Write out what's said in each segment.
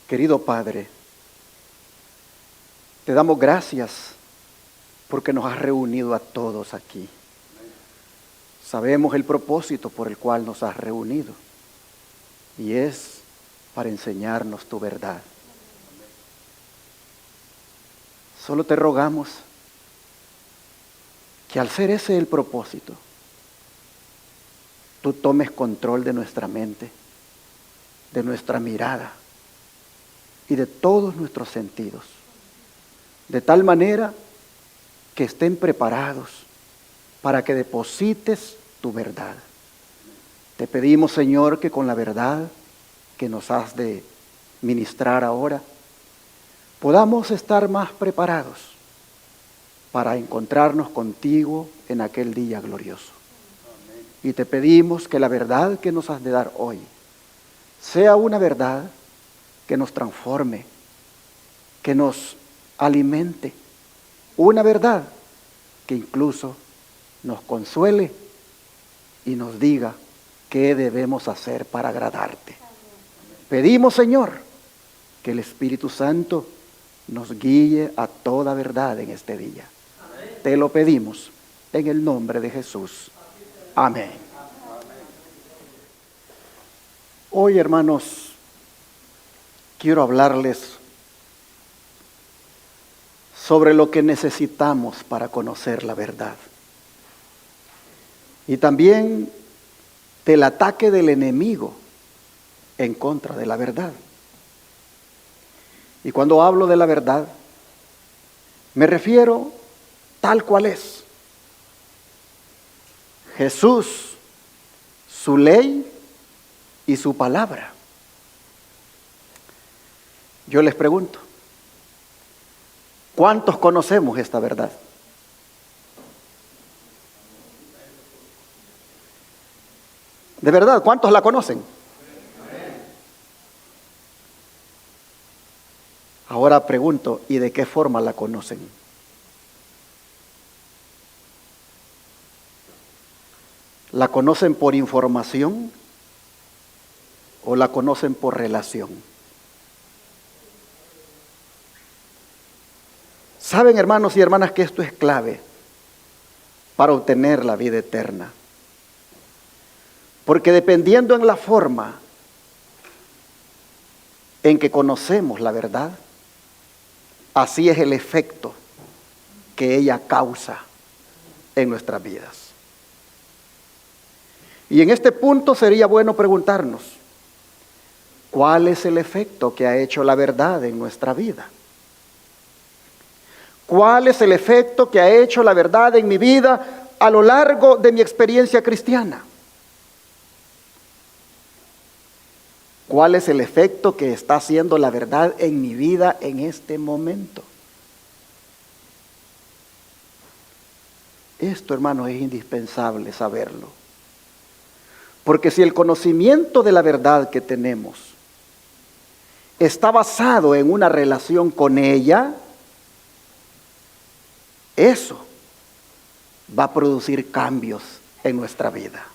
Querido Padre, te damos gracias porque nos has reunido a todos aquí. Sabemos el propósito por el cual nos has reunido y es para enseñarnos tu verdad. Solo te rogamos que al ser ese el propósito, tú tomes control de nuestra mente, de nuestra mirada y de todos nuestros sentidos, de tal manera que estén preparados para que deposites tu verdad. Te pedimos, Señor, que con la verdad que nos has de ministrar ahora, podamos estar más preparados para encontrarnos contigo en aquel día glorioso. Y te pedimos que la verdad que nos has de dar hoy sea una verdad que nos transforme, que nos alimente, una verdad que incluso nos consuele y nos diga qué debemos hacer para agradarte. Pedimos, Señor, que el Espíritu Santo nos guíe a toda verdad en este día. Te lo pedimos en el nombre de Jesús. Amén. Hoy, hermanos, quiero hablarles sobre lo que necesitamos para conocer la verdad. Y también del ataque del enemigo en contra de la verdad. Y cuando hablo de la verdad, me refiero tal cual es. Jesús, su ley y su palabra. Yo les pregunto, ¿cuántos conocemos esta verdad? De verdad, ¿cuántos la conocen? Ahora pregunto, ¿y de qué forma la conocen? ¿La conocen por información o la conocen por relación? Saben, hermanos y hermanas, que esto es clave para obtener la vida eterna. Porque dependiendo en la forma en que conocemos la verdad, así es el efecto que ella causa en nuestras vidas. Y en este punto sería bueno preguntarnos, ¿cuál es el efecto que ha hecho la verdad en nuestra vida? ¿Cuál es el efecto que ha hecho la verdad en mi vida a lo largo de mi experiencia cristiana? ¿Cuál es el efecto que está haciendo la verdad en mi vida en este momento? Esto, hermanos, es indispensable saberlo. Porque si el conocimiento de la verdad que tenemos está basado en una relación con ella, eso va a producir cambios en nuestra vida.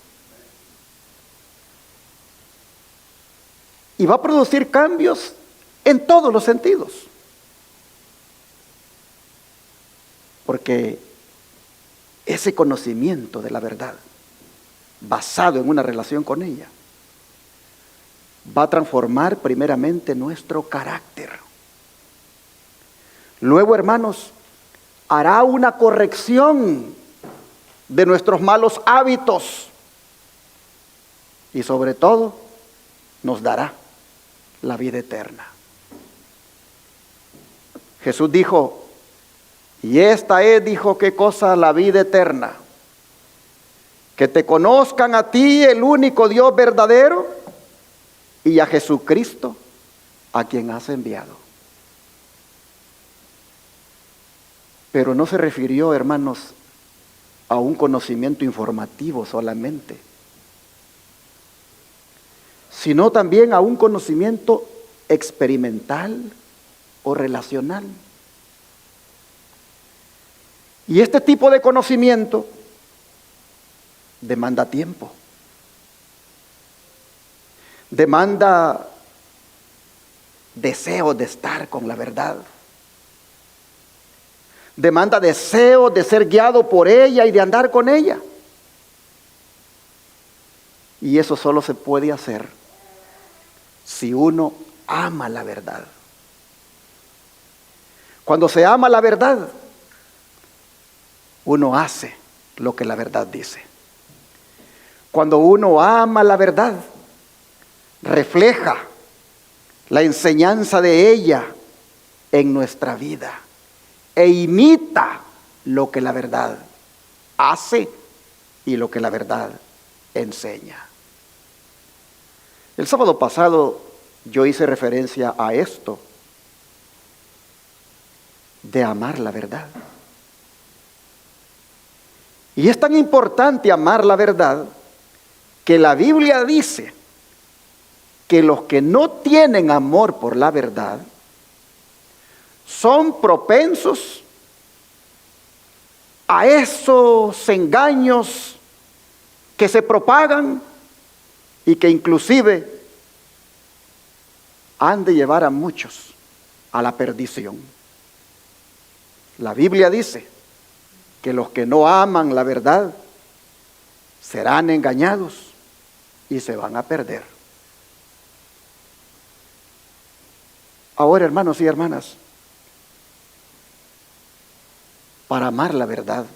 Y va a producir cambios en todos los sentidos. Porque ese conocimiento de la verdad, basado en una relación con ella, va a transformar primeramente nuestro carácter. Luego, hermanos, hará una corrección de nuestros malos hábitos. Y sobre todo, nos dará la vida eterna. Jesús dijo, y esta es, dijo, ¿qué cosa? La vida eterna. Que te conozcan a ti, el único Dios verdadero, y a Jesucristo, a quien has enviado. Pero no se refirió, hermanos, a un conocimiento informativo solamente, sino también a un conocimiento experimental o relacional. Y este tipo de conocimiento demanda tiempo, demanda deseos de estar con la verdad. Demanda deseos de ser guiado por ella y de andar con ella. Y eso solo se puede hacer si uno ama la verdad. Cuando se ama la verdad, uno hace lo que la verdad dice. Cuando uno ama la verdad, refleja la enseñanza de ella en nuestra vida e imita lo que la verdad hace y lo que la verdad enseña. El sábado pasado yo hice referencia a esto de amar la verdad. Y es tan importante amar la verdad que la Biblia dice que los que no tienen amor por la verdad son propensos a esos engaños que se propagan y que inclusive han de llevar a muchos a la perdición. La Biblia dice que los que no aman la verdad serán engañados y se van a perder. Ahora, hermanos y hermanas, para amar la verdad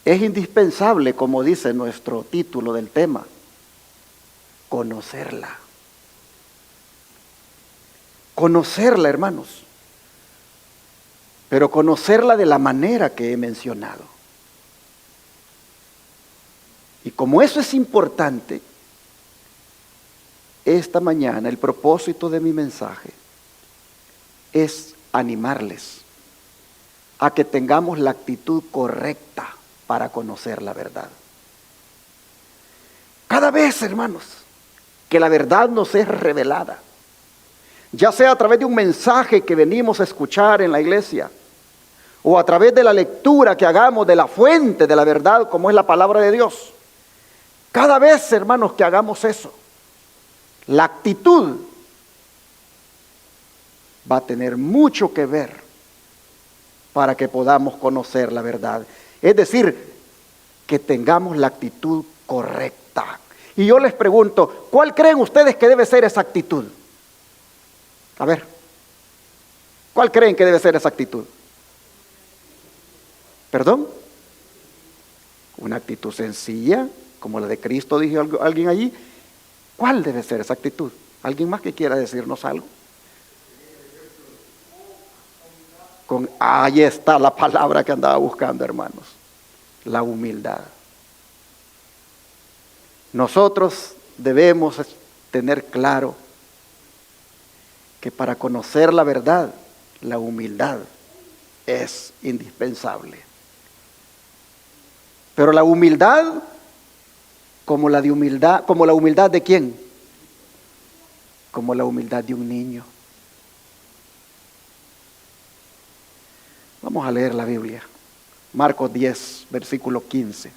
es indispensable, como dice nuestro título del tema, conocerla. Conocerla, hermanos, pero conocerla de la manera que he mencionado. Y como eso es importante, esta mañana el propósito de mi mensaje es animarles a que tengamos la actitud correcta para conocer la verdad. Cada vez, hermanos, que la verdad nos es revelada, ya sea a través de un mensaje que venimos a escuchar en la iglesia, o a través de la lectura que hagamos de la fuente de la verdad, como es la palabra de Dios. Cada vez, hermanos, que hagamos eso, la actitud va a tener mucho que ver para que podamos conocer la verdad. Es decir, que tengamos la actitud correcta. Y yo les pregunto, ¿cuál creen ustedes que debe ser esa actitud? A ver, ¿cuál creen que debe ser esa actitud? ¿Perdón? Una actitud sencilla, como la de Cristo, dijo alguien allí. ¿Cuál debe ser esa actitud? ¿Alguien más que quiera decirnos algo? Ahí está la palabra que andaba buscando, hermanos. La humildad. Nosotros debemos tener claro que para conocer la verdad, la humildad es indispensable. Pero la humildad, como la humildad de ¿quién? Como la humildad de un niño. Vamos a leer la Biblia. Marcos 10, versículo 15.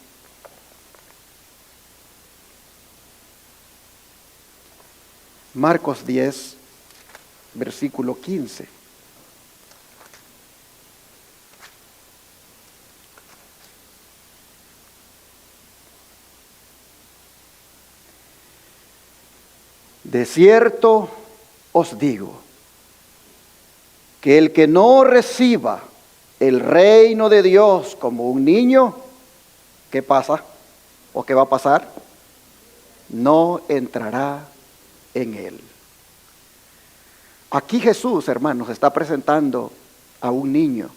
Marcos 10, versículo 15. De cierto os digo que el que no reciba el reino de Dios como un niño, ¿qué pasa? ¿O qué va a pasar? No entrará en él. Aquí Jesús, hermanos, está presentando a un niño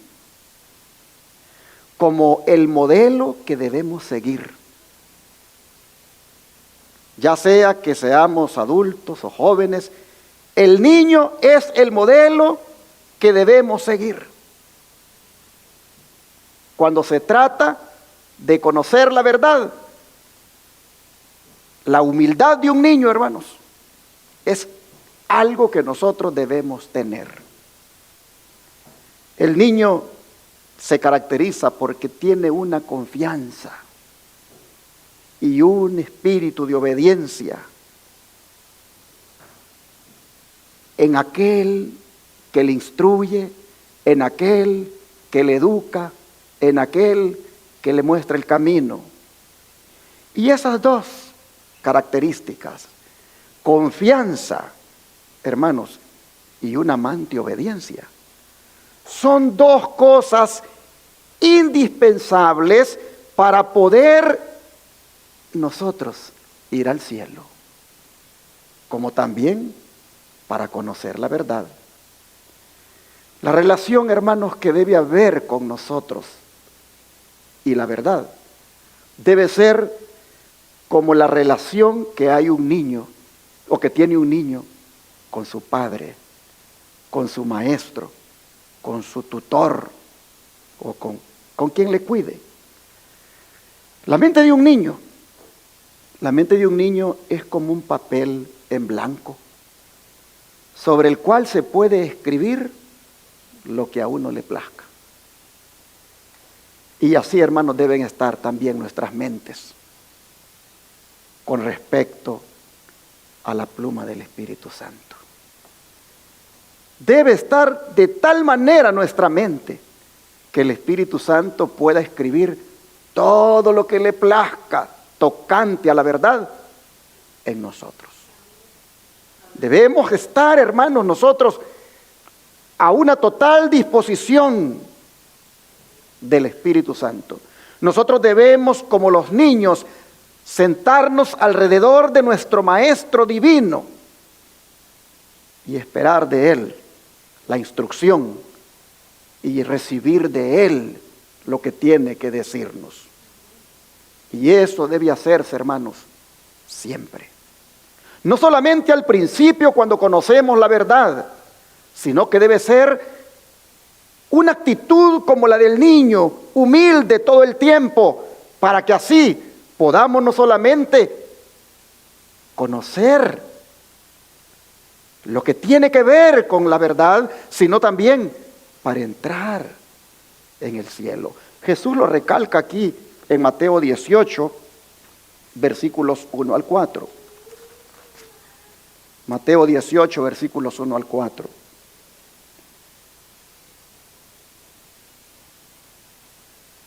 como el modelo que debemos seguir. Ya sea que seamos adultos o jóvenes, el niño es el modelo que debemos seguir. Cuando se trata de conocer la verdad, la humildad de un niño, hermanos, es algo que nosotros debemos tener. El niño se caracteriza porque tiene una confianza y un espíritu de obediencia en aquel que le instruye, en aquel que le educa, en aquel que le muestra el camino. Y esas dos características, confianza, hermanos, y una amante obediencia, son dos cosas indispensables para poder nosotros ir al cielo, como también para conocer la verdad. La relación, hermanos, que debe haber con nosotros y la verdad debe ser como la relación que hay un niño o que tiene un niño con su padre, con su maestro, con su tutor o con quien le cuide. La mente de un niño es como un papel en blanco sobre el cual se puede escribir lo que a uno le plazca. Y así, hermanos, deben estar también nuestras mentes con respecto a la pluma del Espíritu Santo. Debe estar de tal manera nuestra mente que el Espíritu Santo pueda escribir todo lo que le plazca tocante a la verdad en nosotros. Debemos estar, hermanos, nosotros a una total disposición del Espíritu Santo. Nosotros debemos, como los niños, sentarnos alrededor de nuestro Maestro Divino y esperar de Él la instrucción y recibir de Él lo que tiene que decirnos. Y eso debe hacerse, hermanos, siempre. No solamente al principio cuando conocemos la verdad, sino que debe ser una actitud como la del niño, humilde todo el tiempo, para que así podamos no solamente conocer lo que tiene que ver con la verdad, sino también para entrar en el cielo. Jesús lo recalca aquí en Mateo 18, versículos 1 al 4. Mateo 18, versículos 1 al 4.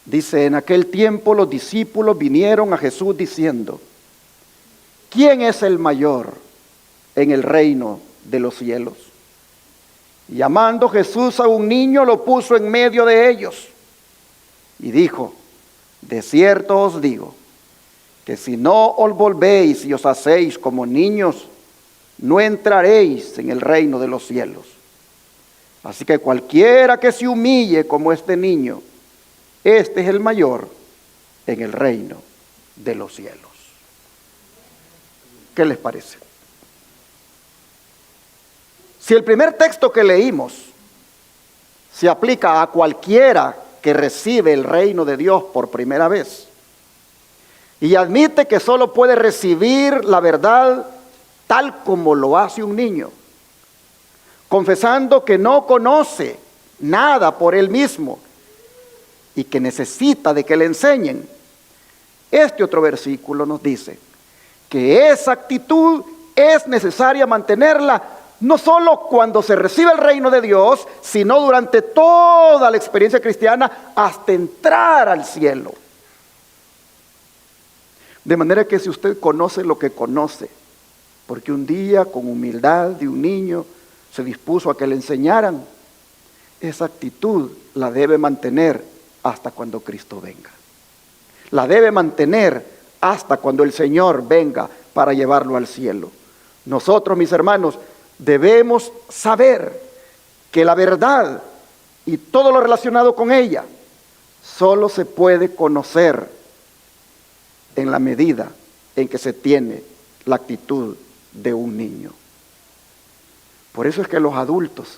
Dice, en aquel tiempo los discípulos vinieron a Jesús diciendo, ¿quién es el mayor en el reino de los cielos? Y llamando Jesús a un niño, lo puso en medio de ellos y dijo, de cierto os digo, que si no os volvéis y os hacéis como niños, no entraréis en el reino de los cielos. Así que cualquiera que se humille como este niño, este es el mayor en el reino de los cielos. ¿Qué les parece? Si el primer texto que leímos se aplica a cualquiera que recibe el reino de Dios por primera vez y admite que solo puede recibir la verdad tal como lo hace un niño, confesando que no conoce nada por él mismo y que necesita de que le enseñen, este otro versículo nos dice que esa actitud es necesaria mantenerla no solo cuando se recibe el reino de Dios, sino durante toda la experiencia cristiana hasta entrar al cielo. De manera que si usted conoce lo que conoce, porque un día con humildad de un niño se dispuso a que le enseñaran, esa actitud la debe mantener hasta cuando Cristo venga. La debe mantener hasta cuando el Señor venga para llevarlo al cielo. Nosotros, mis hermanos, debemos saber que la verdad y todo lo relacionado con ella solo se puede conocer en la medida en que se tiene la actitud de un niño. Por eso es que los adultos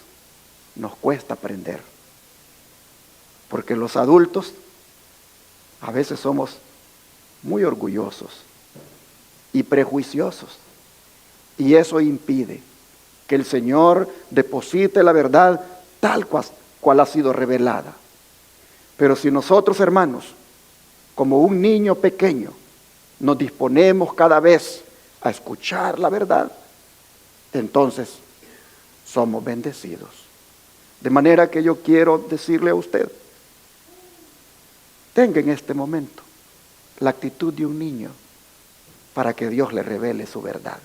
nos cuesta aprender, porque los adultos a veces somos muy orgullosos y prejuiciosos, y eso impide que el Señor deposite la verdad tal cual ha sido revelada. Pero si nosotros, hermanos, como un niño pequeño, nos disponemos cada vez a escuchar la verdad, entonces somos bendecidos. De manera que yo quiero decirle a usted, tenga en este momento la actitud de un niño para que Dios le revele su verdad.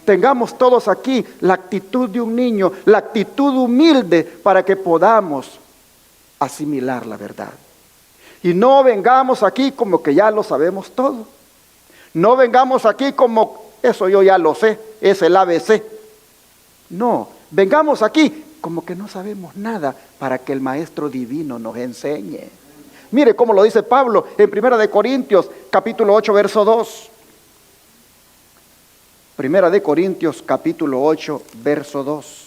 Tengamos todos aquí la actitud de un niño, la actitud humilde para que podamos asimilar la verdad. Y no vengamos aquí como que ya lo sabemos todo. No vengamos aquí como, eso yo ya lo sé, es el ABC. No, vengamos aquí como que no sabemos nada para que el Maestro Divino nos enseñe. Mire cómo lo dice Pablo en 1 Corintios capítulo 8, verso 2. 1 Corintios capítulo 8, verso 2.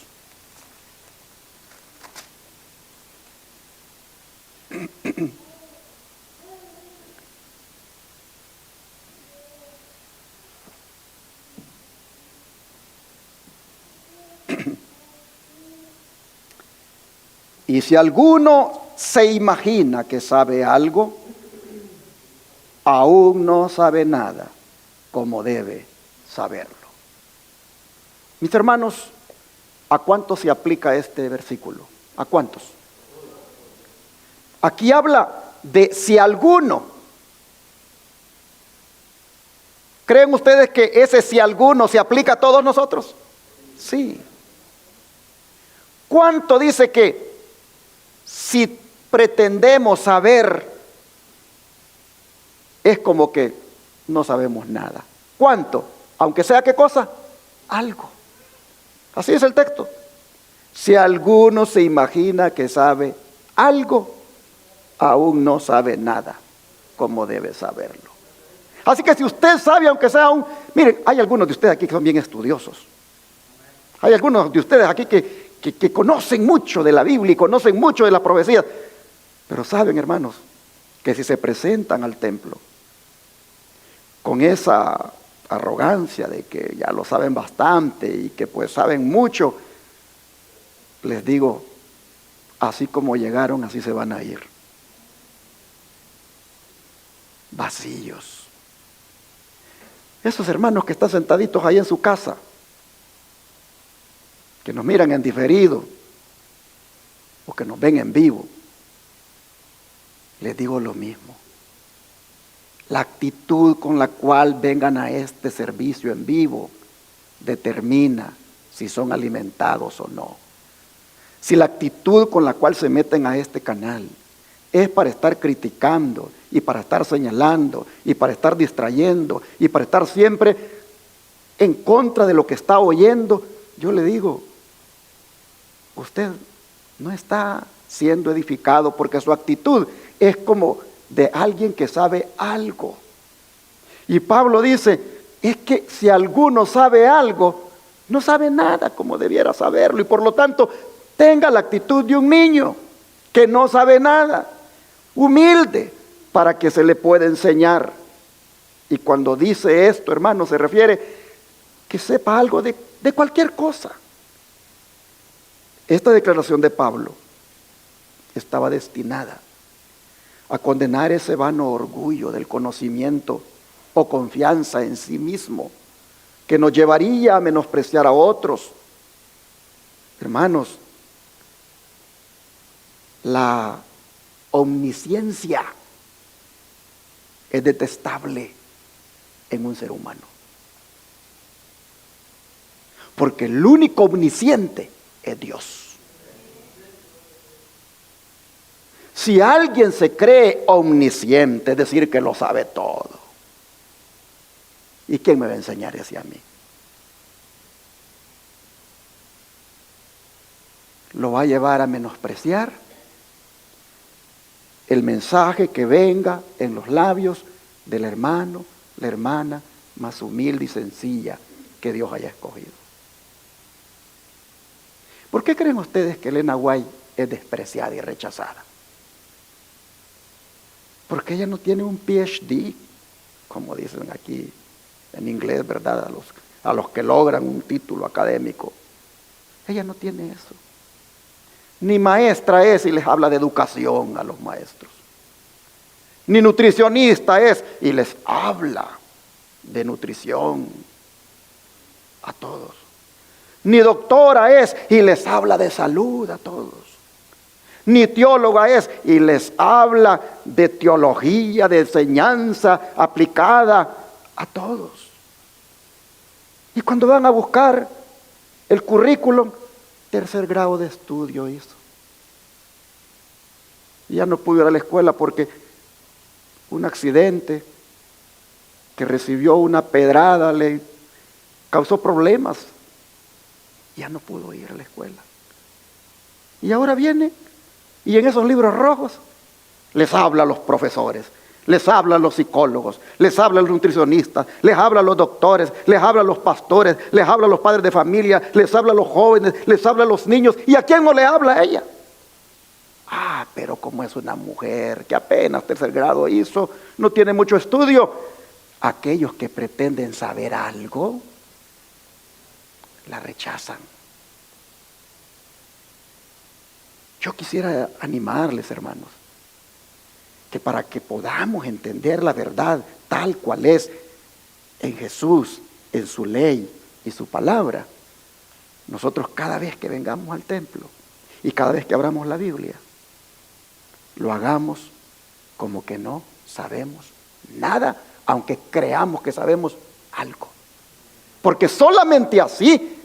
Y si alguno se imagina que sabe algo, aún no sabe nada como debe saberlo. Mis hermanos, ¿a cuántos se aplica este versículo? ¿A cuántos? Aquí habla de si alguno. ¿Creen ustedes que ese si alguno se aplica a todos nosotros? Sí. ¿Cuánto dice que si pretendemos saber, es como que no sabemos nada? ¿Cuánto? Aunque sea qué cosa, algo. Así es el texto. Si alguno se imagina que sabe algo, aún no sabe nada como debe saberlo. Así que si usted sabe, aunque sea miren, hay algunos de ustedes aquí que son bien estudiosos. Hay algunos de ustedes aquí que conocen mucho de la Biblia y conocen mucho de las profecías. Pero saben, hermanos, que si se presentan al templo con esa arrogancia de que ya lo saben bastante y que pues saben mucho, les digo, así como llegaron, así se van a ir. Vacíos. Esos hermanos que están sentaditos ahí en su casa, que nos miran en diferido o que nos ven en vivo, les digo lo mismo. La actitud con la cual vengan a este servicio en vivo determina si son alimentados o no. Si la actitud con la cual se meten a este canal es para estar criticando y para estar señalando y para estar distrayendo y para estar siempre en contra de lo que está oyendo, yo le digo, usted no está siendo edificado, porque su actitud es como de alguien que sabe algo. Y Pablo dice, es que si alguno sabe algo, no sabe nada como debiera saberlo, y por lo tanto tenga la actitud de un niño que no sabe nada, humilde, para que se le pueda enseñar. Y cuando dice esto, hermano, se refiere que sepa algo de cualquier cosa. Esta declaración de Pablo estaba destinada a condenar ese vano orgullo del conocimiento o confianza en sí mismo que nos llevaría a menospreciar a otros. Hermanos, la omnisciencia es detestable en un ser humano, porque el único omnisciente es Dios. Si alguien se cree omnisciente, es decir, que lo sabe todo, ¿y quién me va a enseñar eso a mí? Lo va a llevar a menospreciar el mensaje que venga en los labios del hermano, la hermana más humilde y sencilla que Dios haya escogido. ¿Por qué creen ustedes que Elena White es despreciada y rechazada? Porque ella no tiene un PhD, como dicen aquí en inglés, ¿verdad? A los que logran un título académico. Ella no tiene eso. Ni maestra es y les habla de educación a los maestros. Ni nutricionista es y les habla de nutrición a todos. ni doctora es y les habla de salud a todos, ni teóloga es y les habla de teología, de enseñanza aplicada a todos. Y cuando van a buscar el currículum, 3er grado de estudio hizo. Y ya no pudo ir a la escuela porque un accidente, que recibió una pedrada, le causó problemas. Ya no pudo ir a la escuela. Y ahora viene, y en esos libros rojos les habla a los profesores, les habla a los psicólogos, les habla a los nutricionistas, les habla a los doctores, les habla a los pastores, les habla a los padres de familia, les habla a los jóvenes, les habla a los niños. ¿Y a quién no le habla a ella? Pero como es una mujer que apenas 3er grado hizo, no tiene mucho estudio, aquellos que pretenden saber algo la rechazan. Yo quisiera animarles, hermanos, que para que podamos entender la verdad tal cual es en Jesús, en su ley y su palabra, nosotros cada vez que vengamos al templo y cada vez que abramos la Biblia, lo hagamos como que no sabemos nada, aunque creamos que sabemos algo. Porque solamente así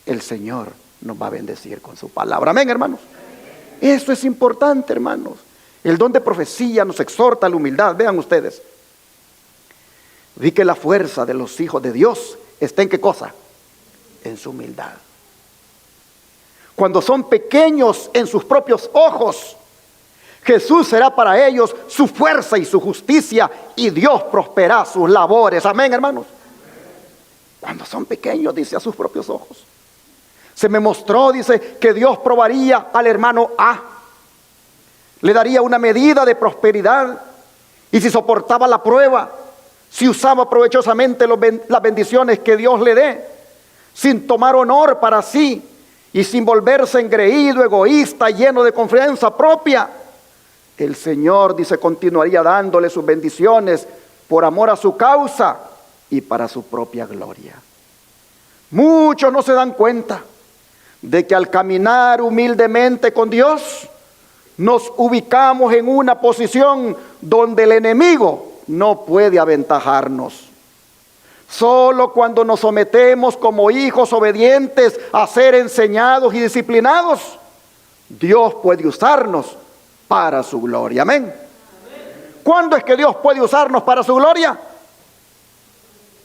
el Señor nos va a bendecir con su palabra. Amén, hermanos. Eso es importante, hermanos. El don de profecía nos exhorta a la humildad. Vean ustedes. Vi que la fuerza de los hijos de Dios está en ¿qué cosa? En su humildad. Cuando son pequeños en sus propios ojos, Jesús será para ellos su fuerza y su justicia, y Dios prosperará sus labores. Amén, hermanos. Cuando son pequeños, dice, a sus propios ojos. Se me mostró, dice, que Dios probaría al hermano A. Le daría una medida de prosperidad, y si soportaba la prueba, si usaba provechosamente las bendiciones que Dios le dé, sin tomar honor para sí y sin volverse engreído, egoísta, lleno de confianza propia, el Señor, dice, continuaría dándole sus bendiciones por amor a su causa y para su propia gloria. Muchos no se dan cuenta de que al caminar humildemente con Dios, nos ubicamos en una posición donde el enemigo no puede aventajarnos. Solo cuando nos sometemos como hijos obedientes a ser enseñados y disciplinados, Dios puede usarnos para su gloria. Amén. ¿Cuándo es que Dios puede usarnos para su gloria?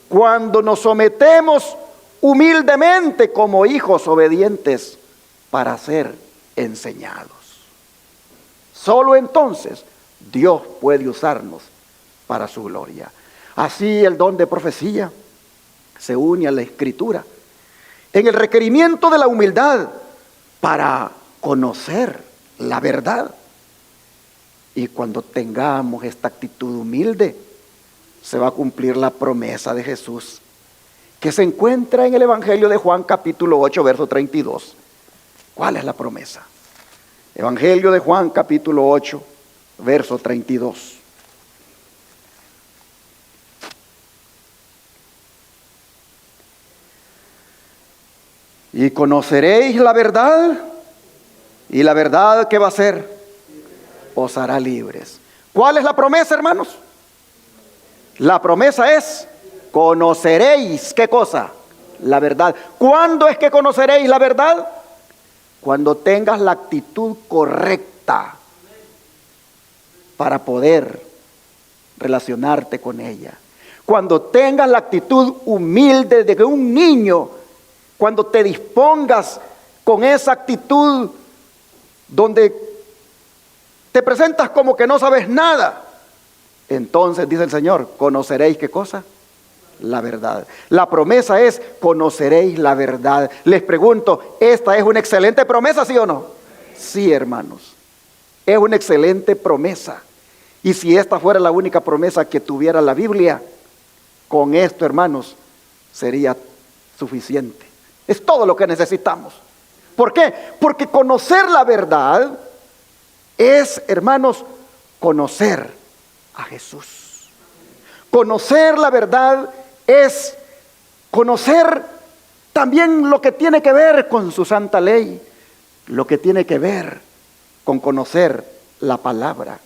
Cuando nos sometemos humildemente como hijos obedientes para ser enseñados. Solo entonces Dios puede usarnos para su gloria. Así el don de profecía se une a la Escritura en el requerimiento de la humildad para conocer la verdad. Y cuando tengamos esta actitud humilde, se va a cumplir la promesa de Jesús, que se encuentra en el Evangelio de Juan capítulo 8, verso 32. ¿Cuál es la promesa? Evangelio de Juan capítulo 8, verso 32. Y conoceréis la verdad, y la verdad, ¿qué va a hacer? Os hará libres. ¿Cuál es la promesa, hermanos? La promesa es: conoceréis, ¿qué cosa? La verdad. ¿Cuándo es que conoceréis la verdad? Cuando tengas la actitud correcta para poder relacionarte con ella. Cuando tengas la actitud humilde de un niño, cuando te dispongas con esa actitud donde te presentas como que no sabes nada, entonces dice el Señor, conoceréis ¿qué cosa? La verdad. La promesa es: conoceréis la verdad. Les pregunto, ¿esta es una excelente promesa, sí o no? Sí, hermanos, es una excelente promesa. Y si esta fuera la única promesa que tuviera la Biblia, con esto, hermanos, sería suficiente. Es todo lo que necesitamos. ¿Por qué? Porque conocer la verdad es, hermanos, conocer a Jesús. Conocer la verdad es conocer también lo que tiene que ver con su santa ley, lo que tiene que ver con conocer la palabra.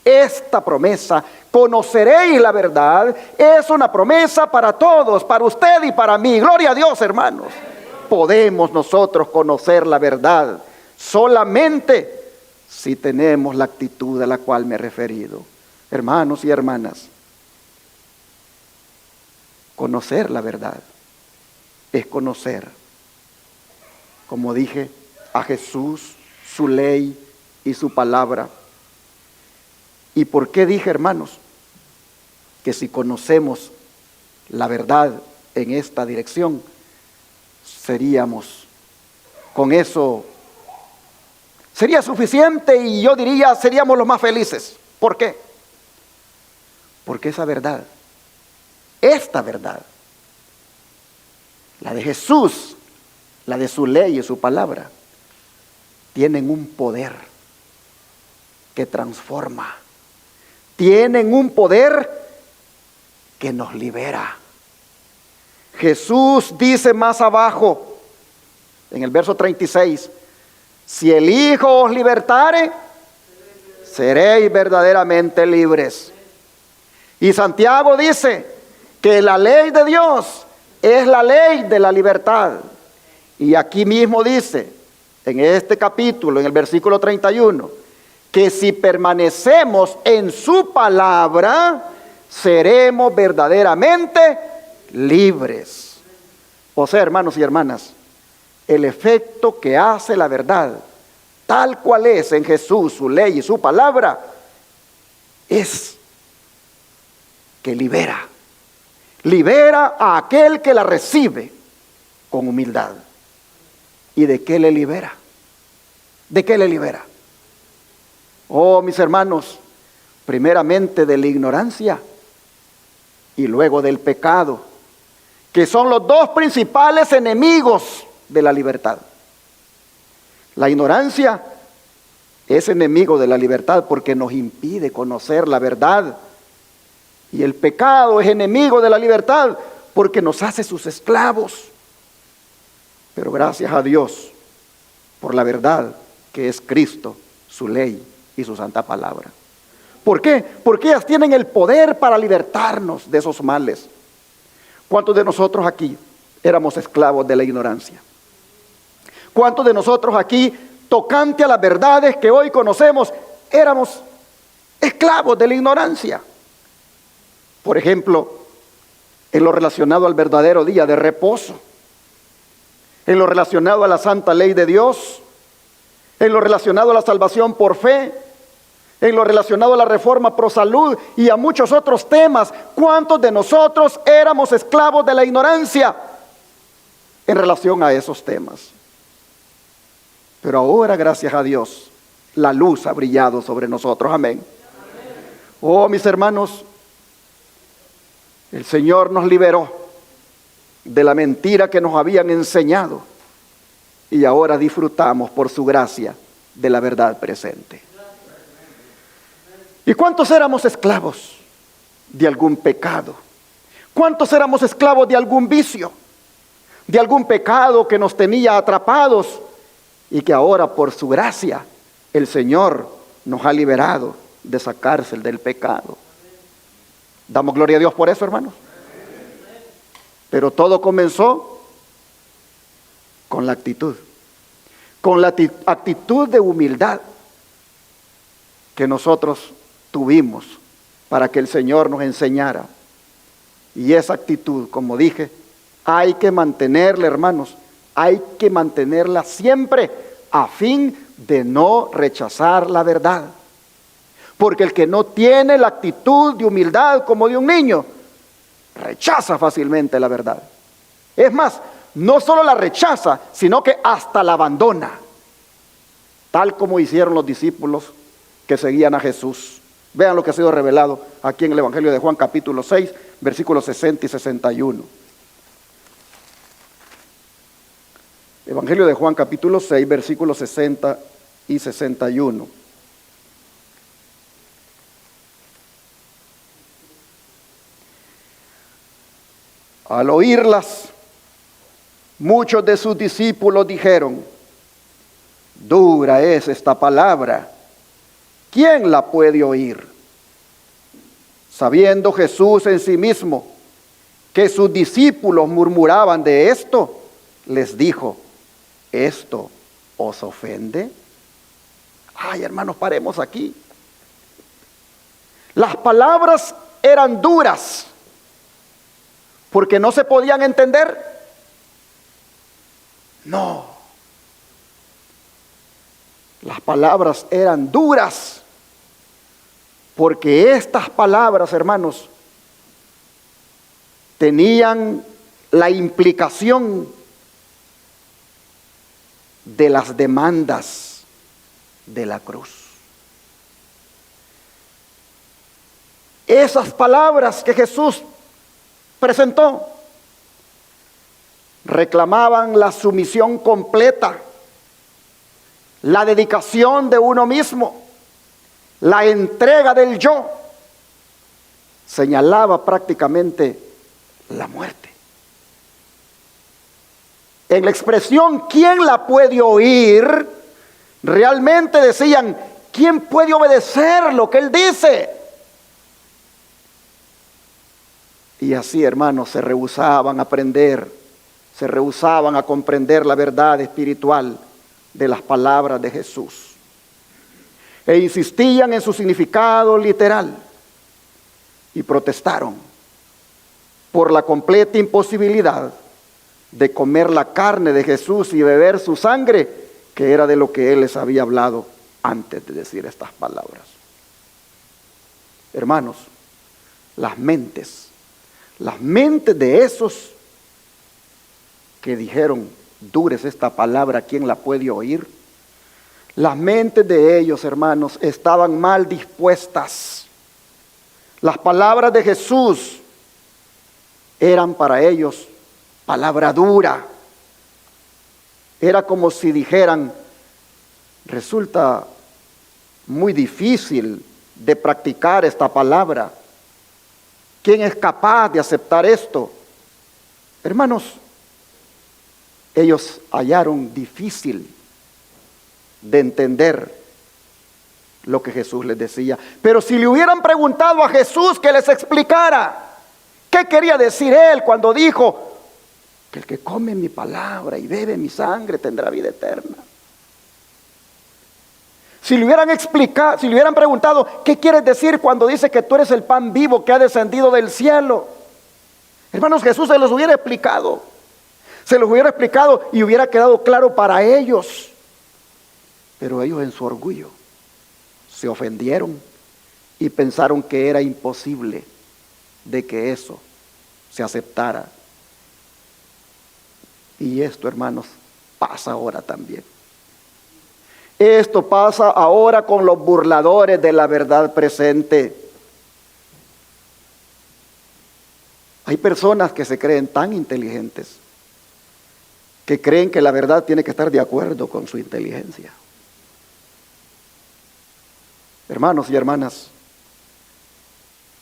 Esta promesa, conoceréis la verdad, es una promesa para todos, para usted y para mí. Gloria a Dios, hermanos. Podemos nosotros conocer la verdad solamente si tenemos la actitud a la cual me he referido. Hermanos y hermanas, conocer la verdad es conocer, como dije, a Jesús, su ley y su palabra. ¿Y por qué dije, hermanos, que si conocemos la verdad en esta dirección, con eso sería suficiente y yo diría seríamos los más felices? ¿Por qué? Porque esa verdad, esta verdad, la de Jesús, la de su ley y su palabra, tienen un poder que transforma, tienen un poder que nos libera. Jesús dice más abajo, en el verso 36, si el Hijo os libertare, seréis verdaderamente libres. Y Santiago dice que la ley de Dios es la ley de la libertad. Y aquí mismo dice, en este capítulo, en el versículo 31, que si permanecemos en su palabra, seremos verdaderamente libres. O sea, hermanos y hermanas, el efecto que hace la verdad, tal cual es en Jesús, su ley y su palabra, es que libera a aquel que la recibe con humildad. ¿Y de qué le libera? ¿De qué le libera? Oh, mis hermanos, primeramente de la ignorancia y luego del pecado, que son los dos principales enemigos de la libertad. La ignorancia es enemigo de la libertad porque nos impide conocer la verdad. Y el pecado es enemigo de la libertad porque nos hace sus esclavos. Pero gracias a Dios por la verdad que es Cristo, su ley y su santa palabra. ¿Por qué? Porque ellas tienen el poder para libertarnos de esos males. ¿Cuántos de nosotros aquí éramos esclavos de la ignorancia? ¿Cuántos de nosotros aquí, tocante a las verdades que hoy conocemos, éramos esclavos de la ignorancia? Por ejemplo, en lo relacionado al verdadero día de reposo, en lo relacionado a la santa ley de Dios, en lo relacionado a la salvación por fe, en lo relacionado a la reforma pro salud y a muchos otros temas. ¿Cuántos de nosotros éramos esclavos de la ignorancia en relación a esos temas? Pero ahora, gracias a Dios, la luz ha brillado sobre nosotros. Amén. Oh, mis hermanos, el Señor nos liberó de la mentira que nos habían enseñado y ahora disfrutamos por su gracia de la verdad presente. ¿Y cuántos éramos esclavos de algún pecado? ¿Cuántos éramos esclavos de algún vicio? De algún pecado que nos tenía atrapados y que ahora por su gracia el Señor nos ha liberado de esa cárcel del pecado. Damos gloria a Dios por eso, hermanos. Pero todo comenzó con la actitud de humildad que nosotros tuvimos para que el Señor nos enseñara. Y esa actitud, como dije, hay que mantenerla, hermanos, hay que mantenerla siempre a fin de no rechazar la verdad. Porque el que no tiene la actitud de humildad como de un niño, rechaza fácilmente la verdad. Es más, no solo la rechaza, sino que hasta la abandona, tal como hicieron los discípulos que seguían a Jesús. Vean lo que ha sido revelado aquí en el Evangelio de Juan capítulo 6, versículos 60 y 61. Evangelio de Juan capítulo 6, versículos 60 y 61. Al oírlas, muchos de sus discípulos dijeron: dura es esta palabra, ¿quién la puede oír? Sabiendo Jesús en sí mismo que sus discípulos murmuraban de esto, les dijo: ¿esto os ofende? Ay, hermanos, paremos aquí. Las palabras eran duras porque no se podían entender. No. Las palabras eran duras porque estas palabras, hermanos, tenían la implicación de las demandas de la cruz. Esas palabras que Jesús presentó reclamaban la sumisión completa, la dedicación de uno mismo, la entrega del yo. Señalaba prácticamente la muerte. En la expresión ¿quién la puede oír?, realmente decían: ¿quién puede obedecer lo que Él dice? Y así, hermanos, se rehusaban a aprender, se rehusaban a comprender la verdad espiritual de las palabras de Jesús. E insistían en su significado literal y protestaron por la completa imposibilidad de comer la carne de Jesús y beber su sangre, que era de lo que Él les había hablado antes de decir estas palabras. Hermanos, las mentes de esos que dijeron: dures esta palabra, ¿quién la puede oír? Las mentes de ellos, hermanos, estaban mal dispuestas. Las palabras de Jesús eran para ellos palabra dura. Era como si dijeran: resulta muy difícil de practicar esta palabra. ¿Quién es capaz de aceptar esto? Hermanos, ellos hallaron difícil de entender lo que Jesús les decía. Pero si le hubieran preguntado a Jesús que les explicara qué quería decir Él cuando dijo que el que come mi palabra y bebe mi sangre tendrá vida eterna. Si le hubieran explicado, si le hubieran preguntado qué quieres decir cuando dice que tú eres el pan vivo que ha descendido del cielo, hermanos, Jesús se los hubiera explicado. Se los hubiera explicado y hubiera quedado claro para ellos. Pero ellos, en su orgullo, se ofendieron y pensaron que era imposible de que eso se aceptara. Y esto, hermanos, pasa ahora también. Esto pasa ahora con los burladores de la verdad presente. Hay personas que se creen tan inteligentes que creen que la verdad tiene que estar de acuerdo con su inteligencia. Hermanos y hermanas,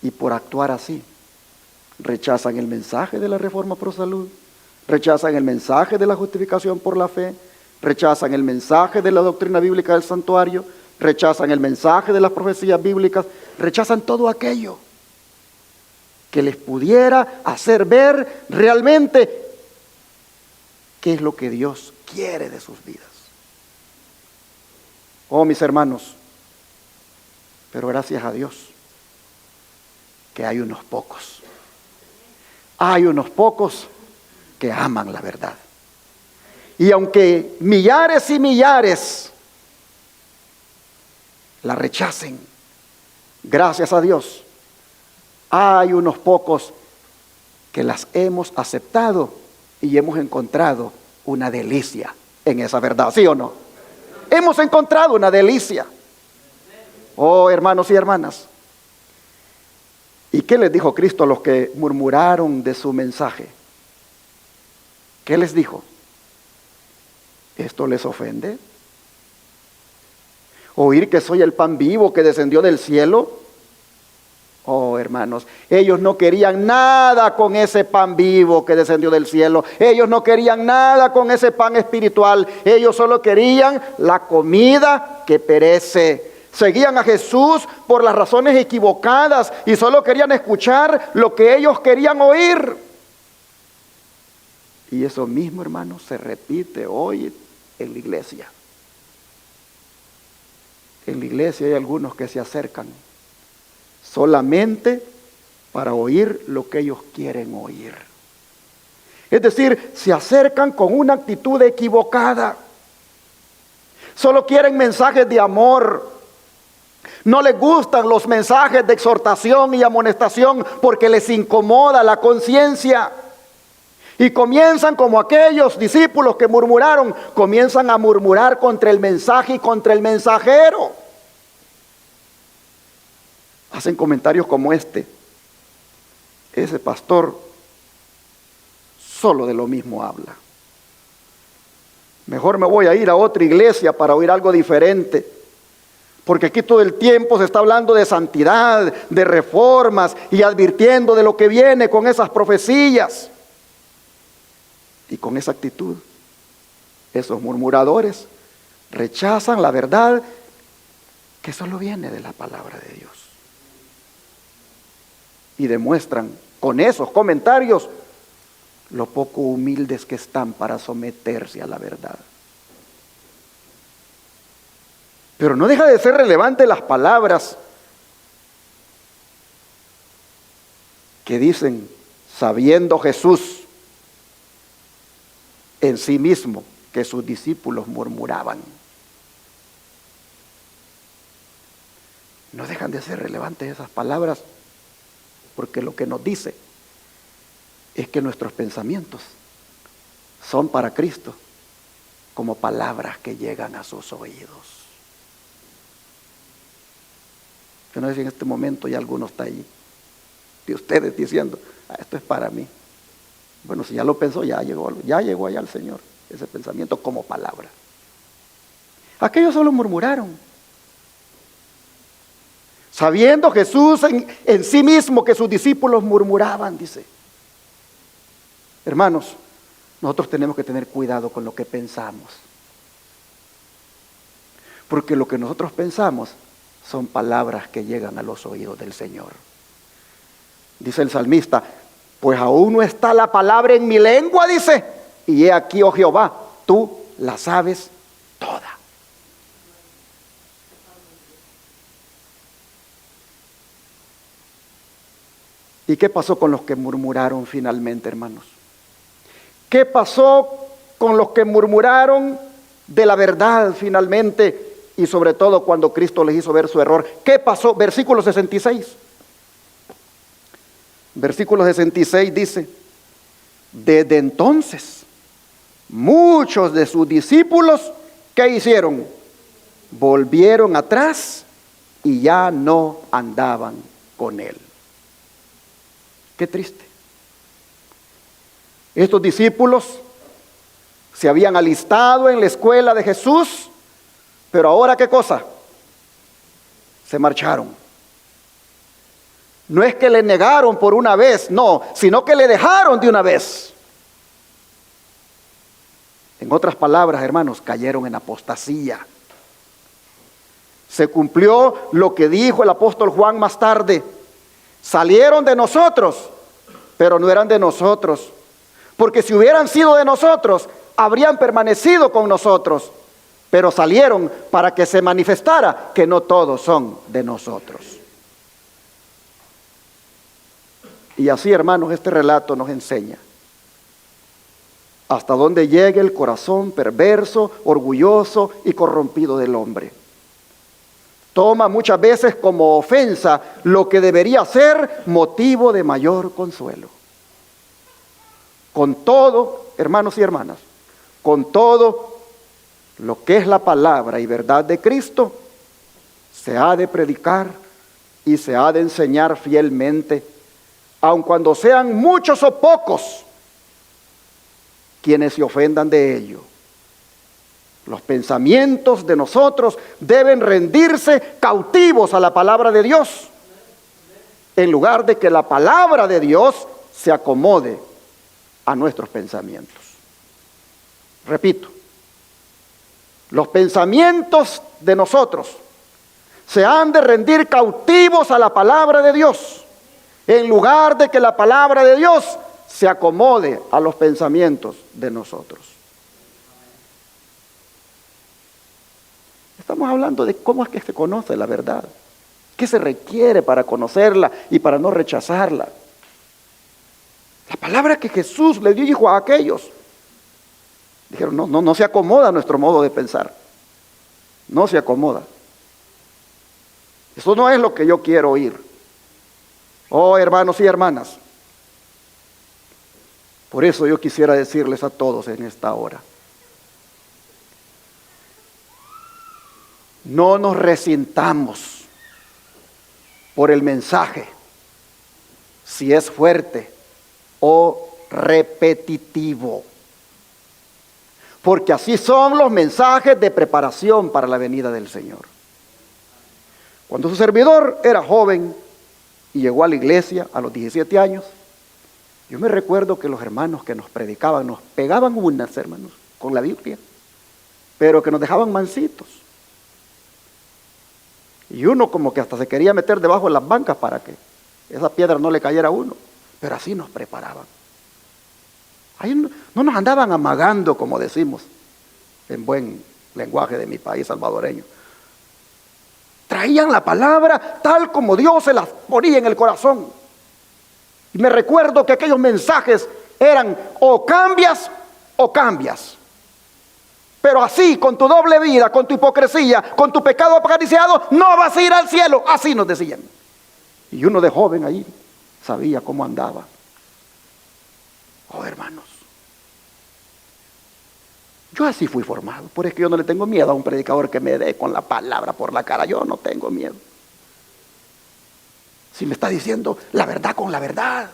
y por actuar así, rechazan el mensaje de la reforma pro salud, rechazan el mensaje de la justificación por la fe, rechazan el mensaje de la doctrina bíblica del santuario, rechazan el mensaje de las profecías bíblicas, rechazan todo aquello que les pudiera hacer ver realmente qué es lo que Dios quiere de sus vidas. Oh, mis hermanos, pero gracias a Dios que hay unos pocos que aman la verdad. Y aunque millares y millares la rechacen, gracias a Dios, hay unos pocos que las hemos aceptado y hemos encontrado una delicia en esa verdad, ¿sí o no? Hemos encontrado una delicia. Oh, hermanos y hermanas. ¿Y qué les dijo Cristo a los que murmuraron de su mensaje? ¿Qué les dijo? ¿Esto les ofende? ¿Oír que soy el pan vivo que descendió del cielo? Oh, no, hermanos. Ellos no querían nada con ese pan vivo que descendió del cielo. Ellos no querían nada con ese pan espiritual. Ellos solo querían la comida que perece. Seguían a Jesús por las razones equivocadas y solo querían escuchar lo que ellos querían oír. Y eso mismo, hermanos, se repite hoy en la iglesia. En la iglesia hay algunos que se acercan solamente para oír lo que ellos quieren oír. Es decir, se acercan con una actitud equivocada. Solo quieren mensajes de amor. No les gustan los mensajes de exhortación y amonestación porque les incomoda la conciencia. Y comienzan como aquellos discípulos que murmuraron, comienzan a murmurar contra el mensaje y contra el mensajero. Hacen comentarios como este: ese pastor solo de lo mismo habla. Mejor me voy a ir a otra iglesia para oír algo diferente. Porque aquí todo el tiempo se está hablando de santidad, de reformas y advirtiendo de lo que viene con esas profecías. Y con esa actitud, esos murmuradores rechazan la verdad que solo viene de la palabra de Dios. Y demuestran con esos comentarios lo poco humildes que están para someterse a la verdad. Pero no deja de ser relevante las palabras que dicen, sabiendo Jesús en sí mismo que sus discípulos murmuraban. No dejan de ser relevantes esas palabras, porque lo que nos dice es que nuestros pensamientos son para Cristo como palabras que llegan a sus oídos. Yo no sé si en este momento ya alguno está allí de ustedes diciendo, esto es para mí. Bueno, si ya lo pensó, ya llegó allá al Señor, ese pensamiento como palabra. Aquellos solo murmuraron. Sabiendo Jesús en sí mismo que sus discípulos murmuraban, dice. Hermanos, nosotros tenemos que tener cuidado con lo que pensamos. Porque lo que nosotros pensamos son palabras que llegan a los oídos del Señor. Dice el salmista, pues aún no está la palabra en mi lengua, dice, y he aquí, oh Jehová, tú la sabes toda. ¿Y qué pasó con los que murmuraron finalmente, hermanos? ¿Qué pasó con los que murmuraron de la verdad finalmente? Y sobre todo cuando Cristo les hizo ver su error. ¿Qué pasó? Versículo 66. Versículo 66 dice, desde entonces, muchos de sus discípulos, ¿qué hicieron? Volvieron atrás y ya no andaban con él. Qué triste. Estos discípulos se habían alistado en la escuela de Jesús, pero ahora ¿qué cosa? Se marcharon. No es que le negaron por una vez, no, sino que le dejaron de una vez. En otras palabras, hermanos, cayeron en apostasía. Se cumplió lo que dijo el apóstol Juan más tarde. Salieron de nosotros, pero no eran de nosotros. Porque si hubieran sido de nosotros, habrían permanecido con nosotros. Pero salieron para que se manifestara que no todos son de nosotros. Y así, hermanos, este relato nos enseña hasta dónde llega el corazón perverso, orgulloso y corrompido del hombre. Toma muchas veces como ofensa lo que debería ser motivo de mayor consuelo. Con todo, hermanos y hermanas, con todo lo que es la palabra y verdad de Cristo, se ha de predicar y se ha de enseñar fielmente, aun cuando sean muchos o pocos quienes se ofendan de ello. Los pensamientos de nosotros deben rendirse cautivos a la palabra de Dios. en lugar de que la palabra de Dios se acomode a nuestros pensamientos. Repito, los pensamientos de nosotros se han de rendir cautivos a la palabra de Dios, en lugar de que la palabra de Dios se acomode a los pensamientos de nosotros. Estamos hablando de cómo es que se conoce la verdad, qué se requiere para conocerla y para no rechazarla. La palabra que Jesús le dijo a aquellos, dijeron, no se acomoda a nuestro modo de pensar, no se acomoda. Eso no es lo que yo quiero oír. Oh, hermanos y hermanas, por eso yo quisiera decirles a todos en esta hora, no nos resintamos por el mensaje, si es fuerte o repetitivo, porque así son los mensajes de preparación para la venida del Señor. Cuando su servidor era joven y llegó a la iglesia a los 17 años, yo me recuerdo que los hermanos que nos predicaban nos pegaban unas, hermanos, con la Biblia, pero que nos dejaban mansitos. Y uno como que hasta se quería meter debajo de las bancas para que esa piedra no le cayera a uno. Pero así nos preparaban. Ahí no nos andaban amagando, como decimos, en buen lenguaje de mi país salvadoreño. Traían la palabra tal como Dios se las ponía en el corazón. Y me recuerdo que aquellos mensajes eran o cambias o cambias. Pero así, con tu doble vida, con tu hipocresía, con tu pecado acariciado, no vas a ir al cielo. Así nos decían. Y uno de joven ahí sabía cómo andaba. Oh, hermanos, yo así fui formado. Por eso que yo no le tengo miedo a un predicador que me dé con la palabra por la cara. Yo no tengo miedo. Si me está diciendo la verdad con la verdad.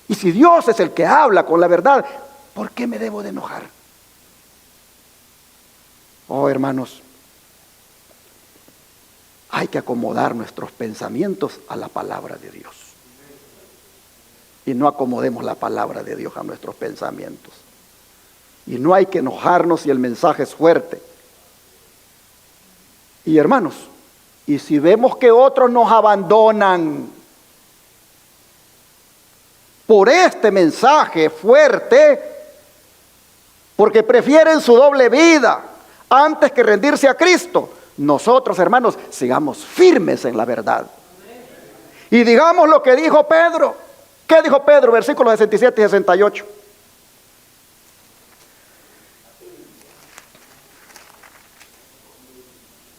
Y si Dios es el que habla con la verdad, ¿por qué me debo de enojar? Oh, hermanos, hay que acomodar nuestros pensamientos a la palabra de Dios. Y no acomodemos la palabra de Dios a nuestros pensamientos. Y no hay que enojarnos si el mensaje es fuerte. Y hermanos, y si vemos que otros nos abandonan por este mensaje fuerte, porque prefieren su doble vida antes que rendirse a Cristo, nosotros, hermanos, sigamos firmes en la verdad. Y digamos lo que dijo Pedro. ¿Qué dijo Pedro? Versículos 67 y 68.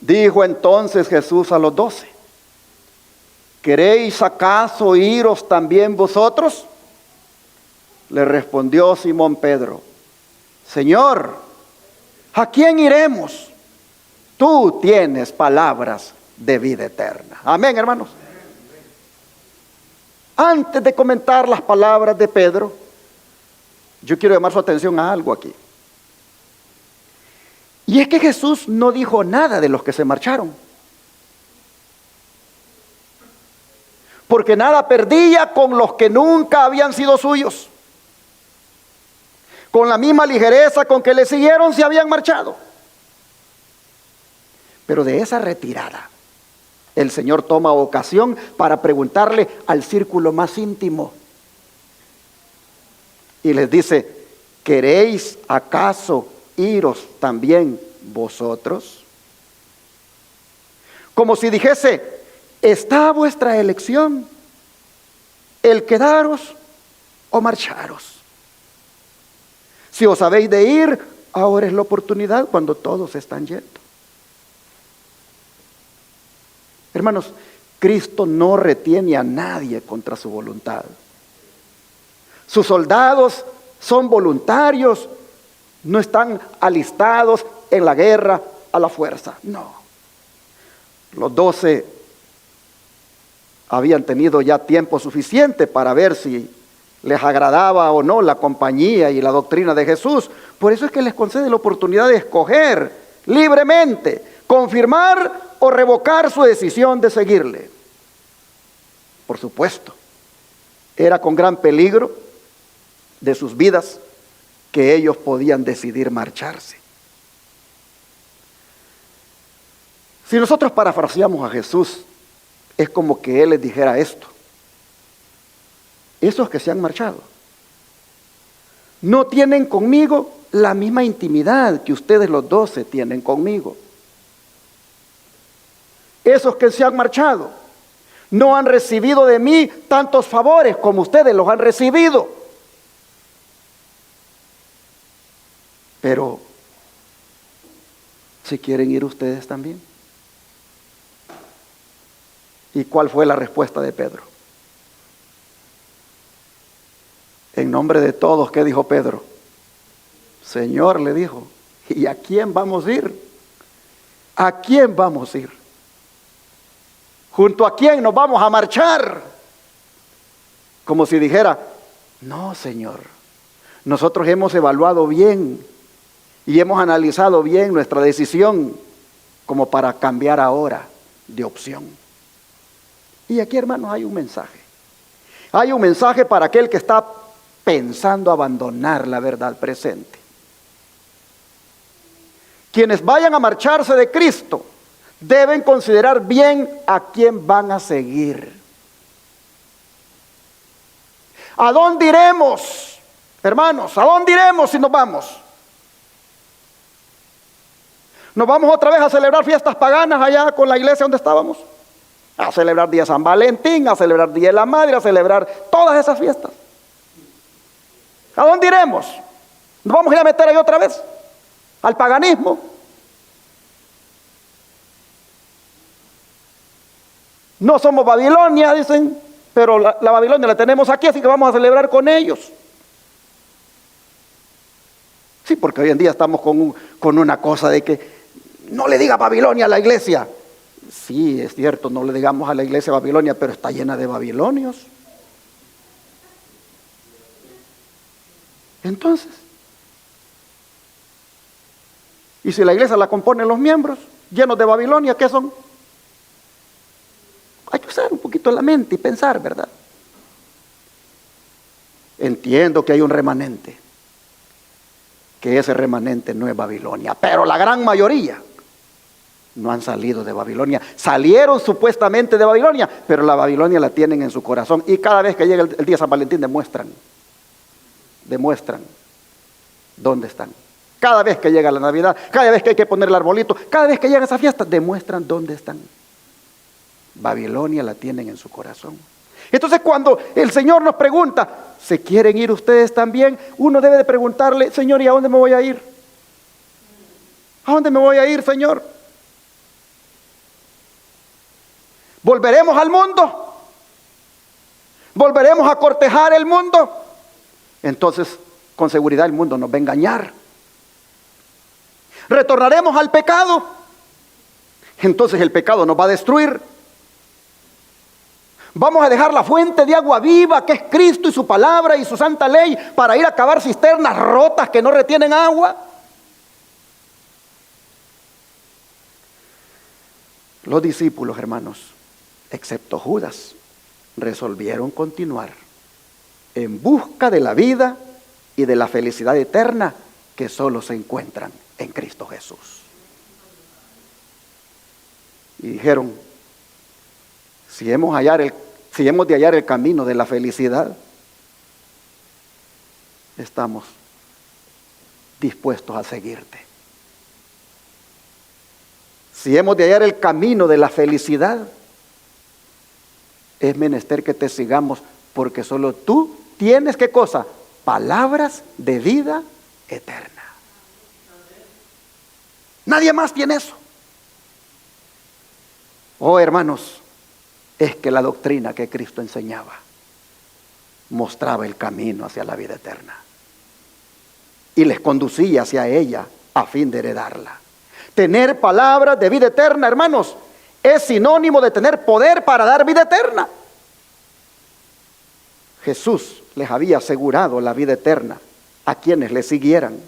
Dijo entonces Jesús a los 12: ¿queréis acaso iros también vosotros? Le respondió Simón Pedro: Señor, ¿a quién iremos? Tú tienes palabras de vida eterna. Amén, hermanos. Antes de comentar las palabras de Pedro, yo quiero llamar su atención a algo aquí. Y es que Jesús no dijo nada de los que se marcharon. Porque nada perdía con los que nunca habían sido suyos. Con la misma ligereza con que le siguieron se habían marchado. Pero de esa retirada, el Señor toma ocasión para preguntarle al círculo más íntimo. Y les dice: ¿queréis acaso iros también vosotros? Como si dijese: está a vuestra elección el quedaros o marcharos. Si os habéis de ir, ahora es la oportunidad cuando todos están yendo. Hermanos, Cristo no retiene a nadie contra su voluntad. Sus soldados son voluntarios, no están alistados en la guerra a la fuerza, no. Los 12 habían tenido ya tiempo suficiente para ver si les agradaba o no la compañía y la doctrina de Jesús. Por eso es que les concede la oportunidad de escoger libremente, confirmar o revocar su decisión de seguirle. por supuesto. Era con gran peligro de sus vidas que ellos podían decidir marcharse. Si nosotros parafraseamos a Jesús, es como que Él les dijera esto: esos que se han marchado no tienen conmigo la misma intimidad que ustedes los 12 tienen conmigo. Esos que se han marchado no han recibido de mí tantos favores como ustedes los han recibido. Pero, si quieren ir ustedes también. ¿Y cuál fue la respuesta de Pedro? En nombre de todos, ¿qué dijo Pedro? Señor, le dijo, ¿y a quién vamos a ir? ¿A quién vamos a ir? ¿Junto a quién nos vamos a marchar? Como si dijera, no, Señor, nosotros hemos evaluado bien y hemos analizado bien nuestra decisión como para cambiar ahora de opción. Y aquí, hermanos, hay un mensaje. Hay un mensaje para aquel que está pensando abandonar la verdad presente. Quienes vayan a marcharse de Cristo deben considerar bien a quién van a seguir. ¿A dónde iremos, hermanos? ¿A dónde iremos si nos vamos? ¿Nos vamos otra vez a celebrar fiestas paganas allá con la iglesia donde estábamos? A celebrar día de San Valentín, a celebrar Día de la Madre, a celebrar todas esas fiestas. ¿A dónde iremos? ¿Nos vamos a ir a meter ahí otra vez? ¿Al paganismo? No somos Babilonia, dicen, pero la Babilonia la tenemos aquí, así que vamos a celebrar con ellos. Sí, porque hoy en día estamos con una cosa de que no le diga Babilonia a la iglesia. Sí, es cierto, no le digamos a la iglesia Babilonia, pero está llena de babilonios. Entonces, y si la iglesia la componen los miembros llenos de Babilonia, ¿qué son? Hay que usar un poquito la mente y pensar, ¿verdad? Entiendo que hay un remanente, que ese remanente no es Babilonia, pero la gran mayoría no han salido de Babilonia. Salieron supuestamente de Babilonia, pero la Babilonia la tienen en su corazón, y cada vez que llega el día de San Valentín demuestran dónde están. Cada vez que llega la Navidad, cada vez que hay que poner el arbolito, cada vez que llega esa fiesta, demuestran dónde están. Babilonia la tienen en su corazón. Entonces, cuando el Señor nos pregunta, ¿se quieren ir ustedes también? Uno debe de preguntarle, Señor, ¿y a dónde me voy a ir? ¿A dónde me voy a ir, Señor? ¿Volveremos al mundo? ¿Volveremos a cortejar el mundo? Entonces, con seguridad el mundo nos va a engañar. ¿Retornaremos al pecado? Entonces el pecado nos va a destruir. ¿Vamos a dejar la fuente de agua viva que es Cristo y su palabra y su santa ley para ir a cavar cisternas rotas que no retienen agua? Los discípulos, hermanos, excepto Judas, resolvieron continuar en busca de la vida y de la felicidad eterna que solo se encuentran en Cristo Jesús. Y dijeron, si hemos de hallar el camino de la felicidad, estamos dispuestos a seguirte. Si hemos de hallar el camino de la felicidad, es menester que te sigamos, porque solo tú tienes, ¿qué cosa? Palabras de vida eterna. Nadie más tiene eso. Oh, hermanos, es que la doctrina que Cristo enseñaba mostraba el camino hacia la vida eterna y les conducía hacia ella a fin de heredarla. Tener palabras de vida eterna, hermanos, es sinónimo de tener poder para dar vida eterna. Jesús les había asegurado la vida eterna a quienes le siguieran.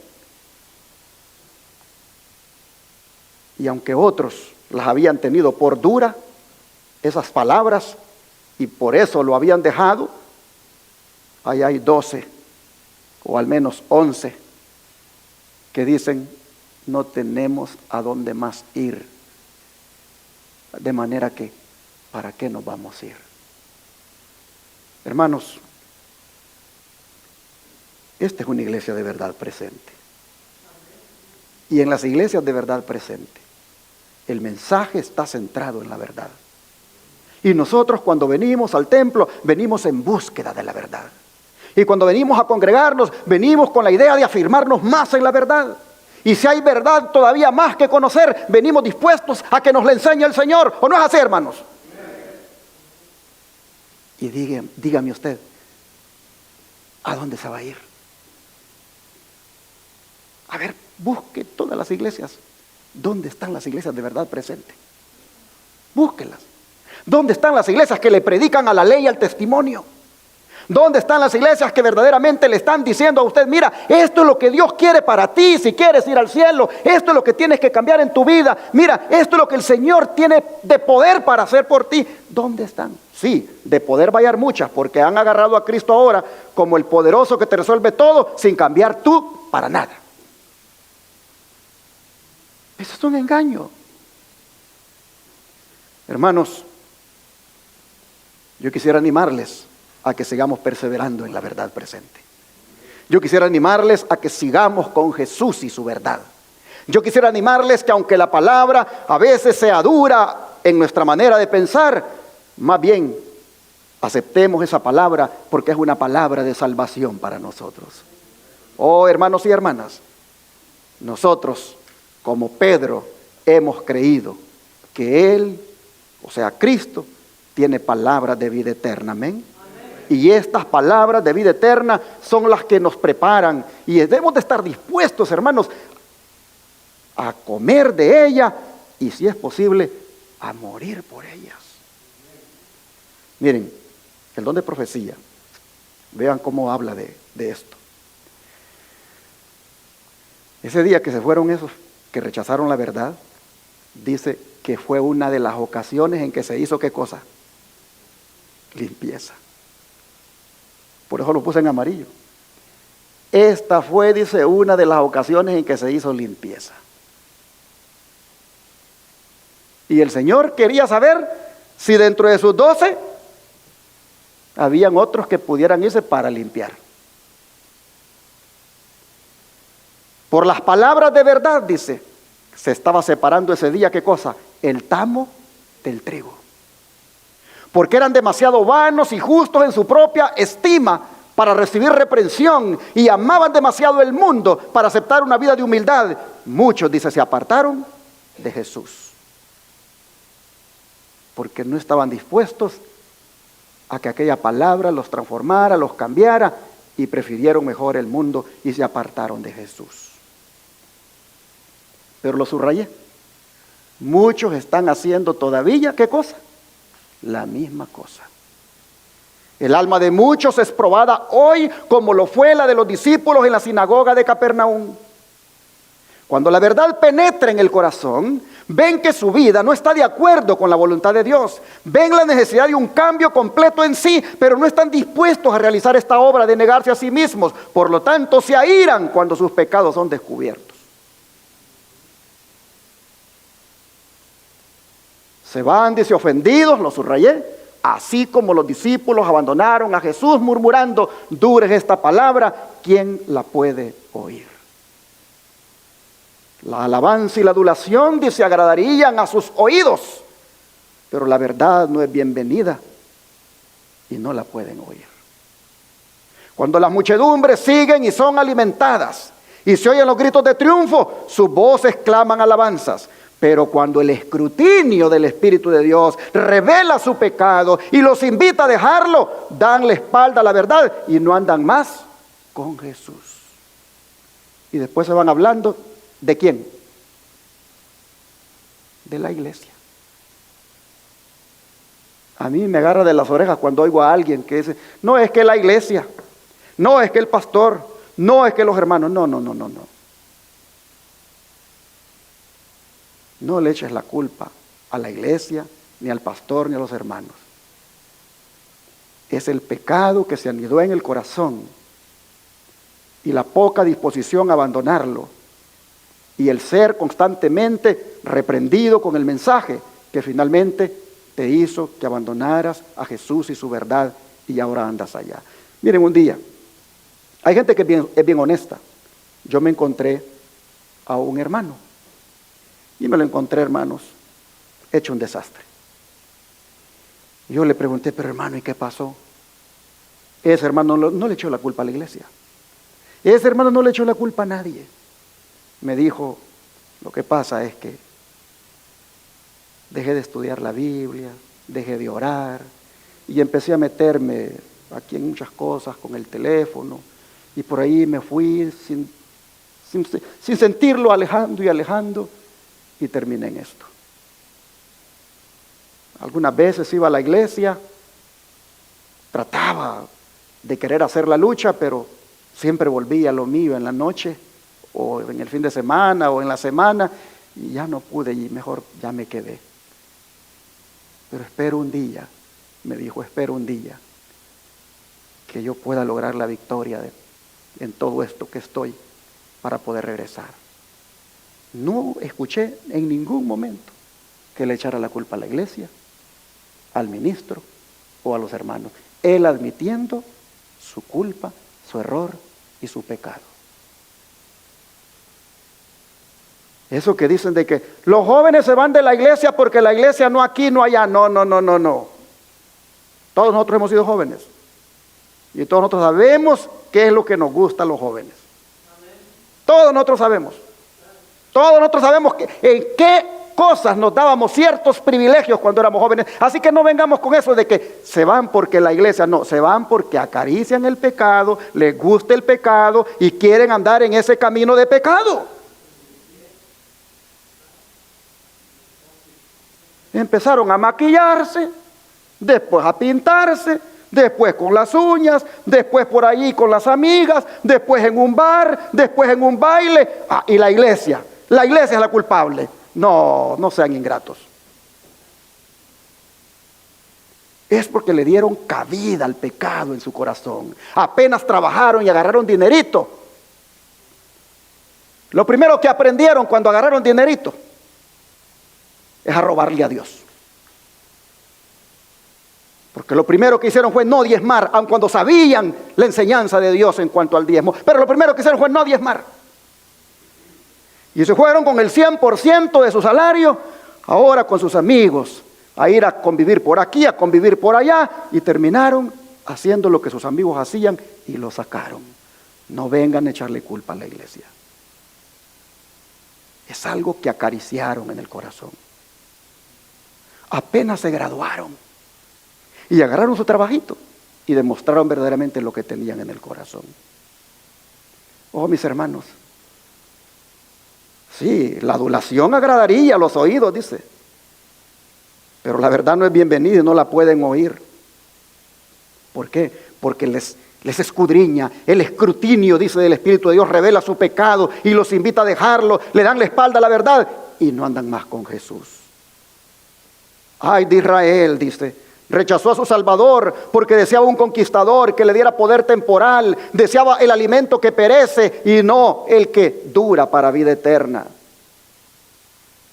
Y aunque otros las habían tenido por dura, esas palabras y por eso lo habían dejado, ahí hay 12 o al menos 11 que dicen: no tenemos a dónde más ir, de manera que ¿para qué nos vamos a ir? Hermanos, esta es una iglesia de verdad presente. Y en las iglesias de verdad presente, el mensaje está centrado en la verdad. Y nosotros, cuando venimos al templo, venimos en búsqueda de la verdad. Y cuando venimos a congregarnos, venimos con la idea de afirmarnos más en la verdad. Y si hay verdad todavía más que conocer, venimos dispuestos a que nos la enseñe el Señor. ¿O no es así, hermanos? Y dígame usted, ¿a dónde se va a ir? A ver, busque todas las iglesias. ¿Dónde están las iglesias de verdad presentes? Búsquelas. ¿Dónde están las iglesias que le predican a la ley y al testimonio? ¿Dónde están las iglesias que verdaderamente le están diciendo a usted: mira, esto es lo que Dios quiere para ti si quieres ir al cielo, esto es lo que tienes que cambiar en tu vida, mira, esto es lo que el Señor tiene de poder para hacer por ti? ¿Dónde están? Sí, de poder va a hallar muchas, porque han agarrado a Cristo ahora como el poderoso que te resuelve todo sin cambiar tú para nada. Eso es un engaño. Hermanos, yo quisiera animarles a que sigamos perseverando en la verdad presente. Yo quisiera animarles a que sigamos con Jesús y su verdad. Yo quisiera animarles que, aunque la palabra a veces sea dura en nuestra manera de pensar, más bien aceptemos esa palabra, porque es una palabra de salvación para nosotros. Oh, hermanos y hermanas, nosotros, como Pedro, hemos creído que Él, o sea, Cristo, tiene palabras de vida eterna. Amén. Y estas palabras de vida eterna son las que nos preparan, y debemos de estar dispuestos, hermanos, a comer de ella, y si es posible, a morir por ellas. Miren, el don de profecía, vean cómo habla de esto. Ese día que se fueron esos que rechazaron la verdad, dice que fue una de las ocasiones en que se hizo, ¿qué cosa? Limpieza. Por eso lo puse en amarillo. Esta fue, dice, una de las ocasiones en que se hizo limpieza. Y el Señor quería saber si dentro de sus 12 habían otros que pudieran irse para limpiar. Por las palabras de verdad, dice, se estaba separando ese día, ¿qué cosa? El tamo del trigo. Porque eran demasiado vanos y justos en su propia estima para recibir reprensión, y amaban demasiado el mundo para aceptar una vida de humildad. Muchos, dice, se apartaron de Jesús, porque no estaban dispuestos a que aquella palabra los transformara, los cambiara, y prefirieron mejor el mundo y se apartaron de Jesús. Pero lo subrayé. Muchos están haciendo todavía, ¿qué cosa? La misma cosa. El alma de muchos es probada hoy, como lo fue la de los discípulos en la sinagoga de Capernaum. Cuando la verdad penetra en el corazón, ven que su vida no está de acuerdo con la voluntad de Dios. Ven la necesidad de un cambio completo en sí, pero no están dispuestos a realizar esta obra de negarse a sí mismos. Por lo tanto, se airan cuando sus pecados son descubiertos. Se van, dice, ofendidos, lo subrayé, así como los discípulos abandonaron a Jesús murmurando: dura es esta palabra, ¿quién la puede oír? La alabanza y la adulación, dice, agradarían a sus oídos, pero la verdad no es bienvenida y no la pueden oír. Cuando las muchedumbres siguen y son alimentadas y se oyen los gritos de triunfo, sus voces claman alabanzas. Pero cuando el escrutinio del Espíritu de Dios revela su pecado y los invita a dejarlo, dan la espalda a la verdad y no andan más con Jesús. Y después se van hablando, ¿de quién? De la iglesia. A mí me agarra de las orejas cuando oigo a alguien que dice: no es que la iglesia, no es que el pastor, no es que los hermanos. No. No le eches la culpa a la iglesia, ni al pastor, ni a los hermanos. es el pecado que se anidó en el corazón y la poca disposición a abandonarlo y el ser constantemente reprendido con el mensaje que finalmente te hizo que abandonaras a Jesús y su verdad y ahora andas allá. Miren, un día, hay gente que es bien honesta. Yo me encontré a un hermano y me lo encontré, hermanos, hecho un desastre. Yo le pregunté, pero hermano, ¿y qué pasó? Ese hermano no le echó la culpa a la iglesia. Ese hermano no le echó la culpa a nadie. Me dijo, lo que pasa es que dejé de estudiar la Biblia, dejé de orar y empecé a meterme aquí en muchas cosas con el teléfono y por ahí me fui sin sentirlo, alejando y terminé en esto. Algunas veces iba a la iglesia, trataba de querer hacer la lucha, pero siempre volvía a lo mío en la noche o en el fin de semana o en la semana y ya no pude y mejor ya me quedé. Pero espero un día, me dijo, espero un día que yo pueda lograr la victoria en todo esto que estoy para poder regresar. No escuché en ningún momento que le echara la culpa a la iglesia, al ministro o a los hermanos. Él admitiendo su culpa, su error y su pecado. Eso que dicen de que los jóvenes se van de la iglesia porque la iglesia no aquí, no allá. No. Todos nosotros hemos sido jóvenes. Y todos nosotros sabemos qué es lo que nos gusta a los jóvenes. Todos nosotros sabemos. Todos nosotros sabemos en qué cosas nos dábamos ciertos privilegios cuando éramos jóvenes. Así que no vengamos con eso de que se van porque la iglesia, no, se van porque acarician el pecado, les gusta el pecado y quieren andar en ese camino de pecado. Empezaron a maquillarse, después a pintarse, después con las uñas, después por ahí con las amigas, después en un bar, después en un baile. Y la iglesia es la culpable. No sean ingratos. Es porque le dieron cabida al pecado en su corazón. Apenas trabajaron y agarraron dinerito. Lo primero que aprendieron cuando agarraron dinerito es a robarle a Dios. Porque lo primero que hicieron fue no diezmar, aun cuando sabían la enseñanza de Dios en cuanto al diezmo. Pero lo primero que hicieron fue no diezmar. Y se fueron con el 100% de su salario, ahora con sus amigos, a ir a convivir por aquí, a convivir por allá, y terminaron haciendo lo que sus amigos hacían y lo sacaron. No vengan a echarle culpa a la iglesia. Es algo que acariciaron en el corazón. Apenas se graduaron y agarraron su trabajito y demostraron verdaderamente lo que tenían en el corazón. Oh, mis hermanos, sí, la adulación agradaría a los oídos, dice, pero la verdad no es bienvenida y no la pueden oír. ¿Por qué? Porque les escudriña, el escrutinio, dice, del Espíritu de Dios, revela su pecado y los invita a dejarlo, le dan la espalda a la verdad y no andan más con Jesús. Ay de Israel, dice, rechazó a su Salvador porque deseaba un conquistador que le diera poder temporal, deseaba el alimento que perece y no el que dura para vida eterna.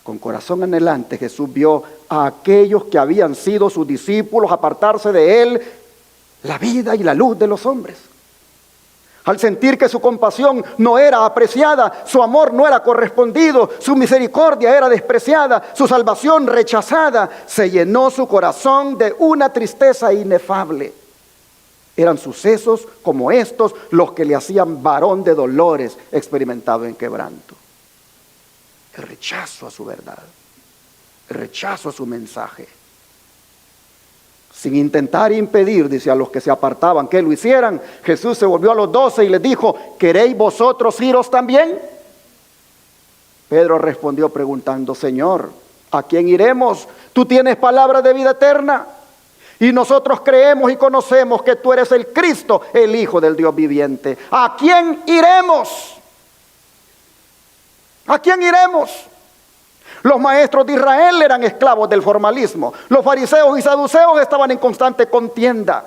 Con corazón anhelante Jesús vio a aquellos que habían sido sus discípulos apartarse de él la vida y la luz de los hombres. Al sentir que su compasión no era apreciada, su amor no era correspondido, su misericordia era despreciada, su salvación rechazada, se llenó su corazón de una tristeza inefable. Eran sucesos como estos los que le hacían varón de dolores, experimentado en quebranto. El rechazo a su verdad, el rechazo a su mensaje. Sin intentar impedir, dice, a los que se apartaban que lo hicieran, Jesús se volvió a los 12 y les dijo: ¿queréis vosotros iros también? Pedro respondió preguntando: Señor, ¿a quién iremos? Tú tienes palabra de vida eterna, y nosotros creemos y conocemos que tú eres el Cristo, el Hijo del Dios viviente. ¿A quién iremos? ¿A quién iremos? Los maestros de Israel eran esclavos del formalismo. Los fariseos y saduceos estaban en constante contienda.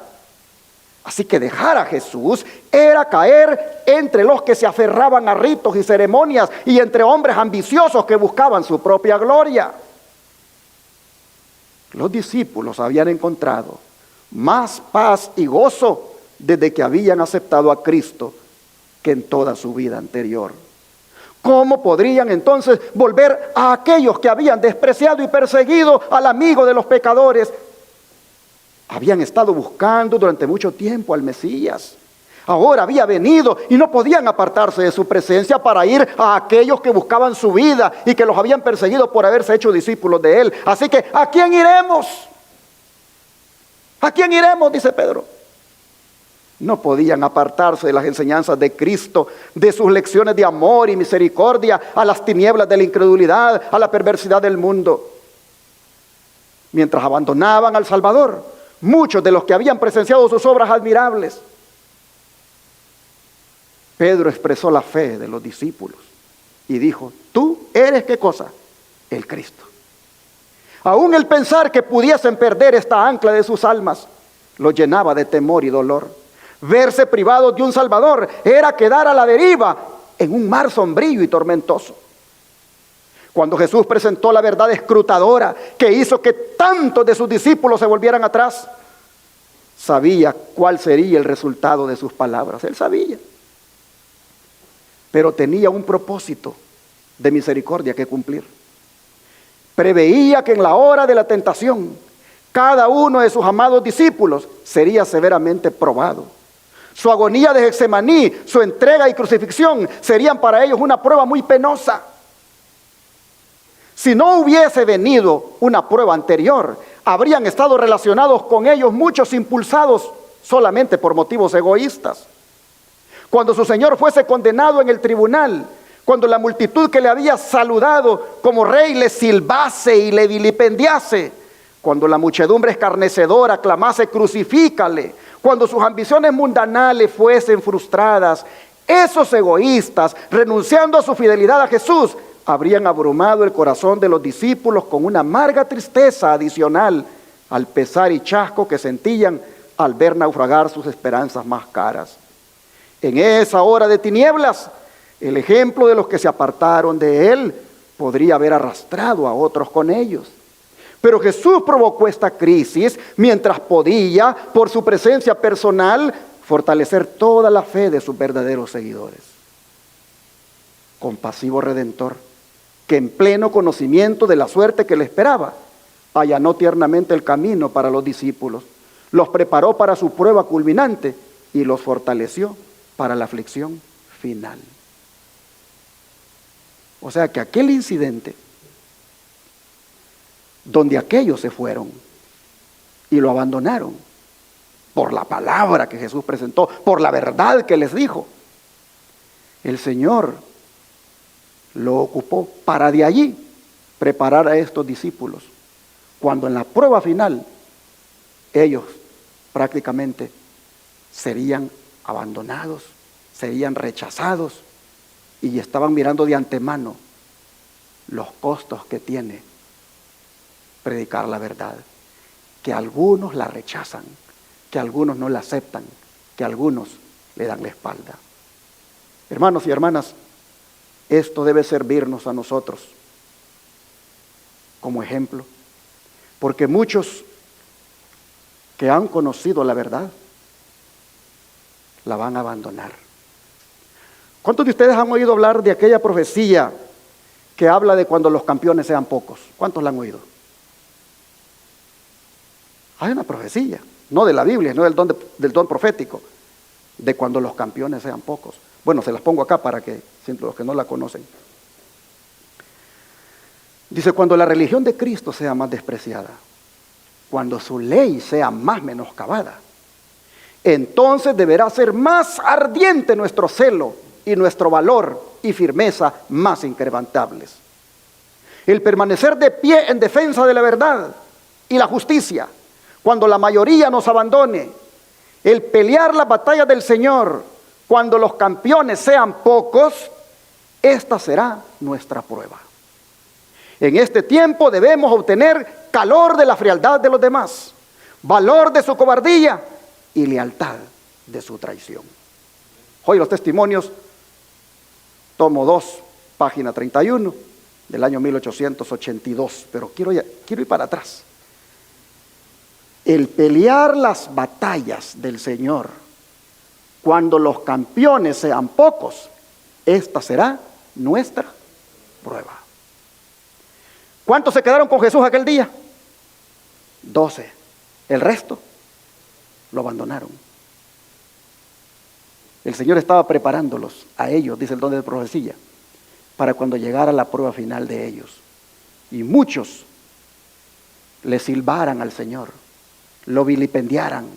Así que dejar a Jesús era caer entre los que se aferraban a ritos y ceremonias y entre hombres ambiciosos que buscaban su propia gloria. Los discípulos habían encontrado más paz y gozo desde que habían aceptado a Cristo que en toda su vida anterior. ¿Cómo podrían entonces volver a aquellos que habían despreciado y perseguido al amigo de los pecadores? Habían estado buscando durante mucho tiempo al Mesías. Ahora había venido y no podían apartarse de su presencia para ir a aquellos que buscaban su vida y que los habían perseguido por haberse hecho discípulos de él. Así que, ¿a quién iremos? ¿A quién iremos?, dice Pedro. No podían apartarse de las enseñanzas de Cristo, de sus lecciones de amor y misericordia, a las tinieblas de la incredulidad, a la perversidad del mundo. Mientras abandonaban al Salvador, muchos de los que habían presenciado sus obras admirables, Pedro expresó la fe de los discípulos y dijo: tú eres, ¿qué cosa? El Cristo. Aún el pensar que pudiesen perder esta ancla de sus almas los llenaba de temor y dolor. Verse privados de un Salvador era quedar a la deriva en un mar sombrío y tormentoso. Cuando Jesús presentó la verdad escrutadora que hizo que tantos de sus discípulos se volvieran atrás, sabía cuál sería el resultado de sus palabras. Él sabía. Pero tenía un propósito de misericordia que cumplir. Preveía que en la hora de la tentación, cada uno de sus amados discípulos sería severamente probado. Su agonía de Getsemaní, su entrega y crucifixión serían para ellos una prueba muy penosa. Si no hubiese venido una prueba anterior, habrían estado relacionados con ellos muchos impulsados solamente por motivos egoístas. Cuando su Señor fuese condenado en el tribunal, cuando la multitud que le había saludado como rey le silbase y le vilipendiase, cuando la muchedumbre escarnecedora clamase crucifícale, cuando sus ambiciones mundanales fuesen frustradas, esos egoístas, renunciando a su fidelidad a Jesús, habrían abrumado el corazón de los discípulos con una amarga tristeza adicional al pesar y chasco que sentían al ver naufragar sus esperanzas más caras. En esa hora de tinieblas, el ejemplo de los que se apartaron de él podría haber arrastrado a otros con ellos. Pero Jesús provocó esta crisis mientras podía, por su presencia personal, fortalecer toda la fe de sus verdaderos seguidores. Compasivo Redentor, que en pleno conocimiento de la suerte que le esperaba, allanó tiernamente el camino para los discípulos, los preparó para su prueba culminante y los fortaleció para la aflicción final. O sea que aquel incidente donde aquellos se fueron y lo abandonaron por la palabra que Jesús presentó, por la verdad que les dijo, el Señor lo ocupó para de allí preparar a estos discípulos, cuando en la prueba final ellos prácticamente serían abandonados, serían rechazados y estaban mirando de antemano los costos que tiene predicar la verdad, que algunos la rechazan, que algunos no la aceptan, que algunos le dan la espalda. Hermanos y hermanas, esto debe servirnos a nosotros como ejemplo, porque muchos que han conocido la verdad la van a abandonar. ¿Cuántos de ustedes han oído hablar de aquella profecía que habla de cuando los campeones sean pocos? ¿Cuántos la han oído? Hay una profecía, no de la Biblia, no del don profético, de cuando los campeones sean pocos. Bueno, se las pongo acá para que los que no la conocen. Dice: cuando la religión de Cristo sea más despreciada, cuando su ley sea más menoscabada, entonces deberá ser más ardiente nuestro celo y nuestro valor y firmeza más inquebrantables. El permanecer de pie en defensa de la verdad y la justicia, cuando la mayoría nos abandone, el pelear la batalla del Señor, cuando los campeones sean pocos, esta será nuestra prueba. En este tiempo debemos obtener calor de la frialdad de los demás, valor de su cobardía y lealtad de su traición. Hoy los testimonios, tomo 2, página 31, del año 1882, pero quiero ir para atrás. El pelear las batallas del Señor, cuando los campeones sean pocos, esta será nuestra prueba. ¿Cuántos se quedaron con Jesús aquel día? 12. El resto lo abandonaron. El Señor estaba preparándolos a ellos, dice el don de profecía, para cuando llegara la prueba final de ellos. Y muchos le silbaran al Señor, lo vilipendiaran,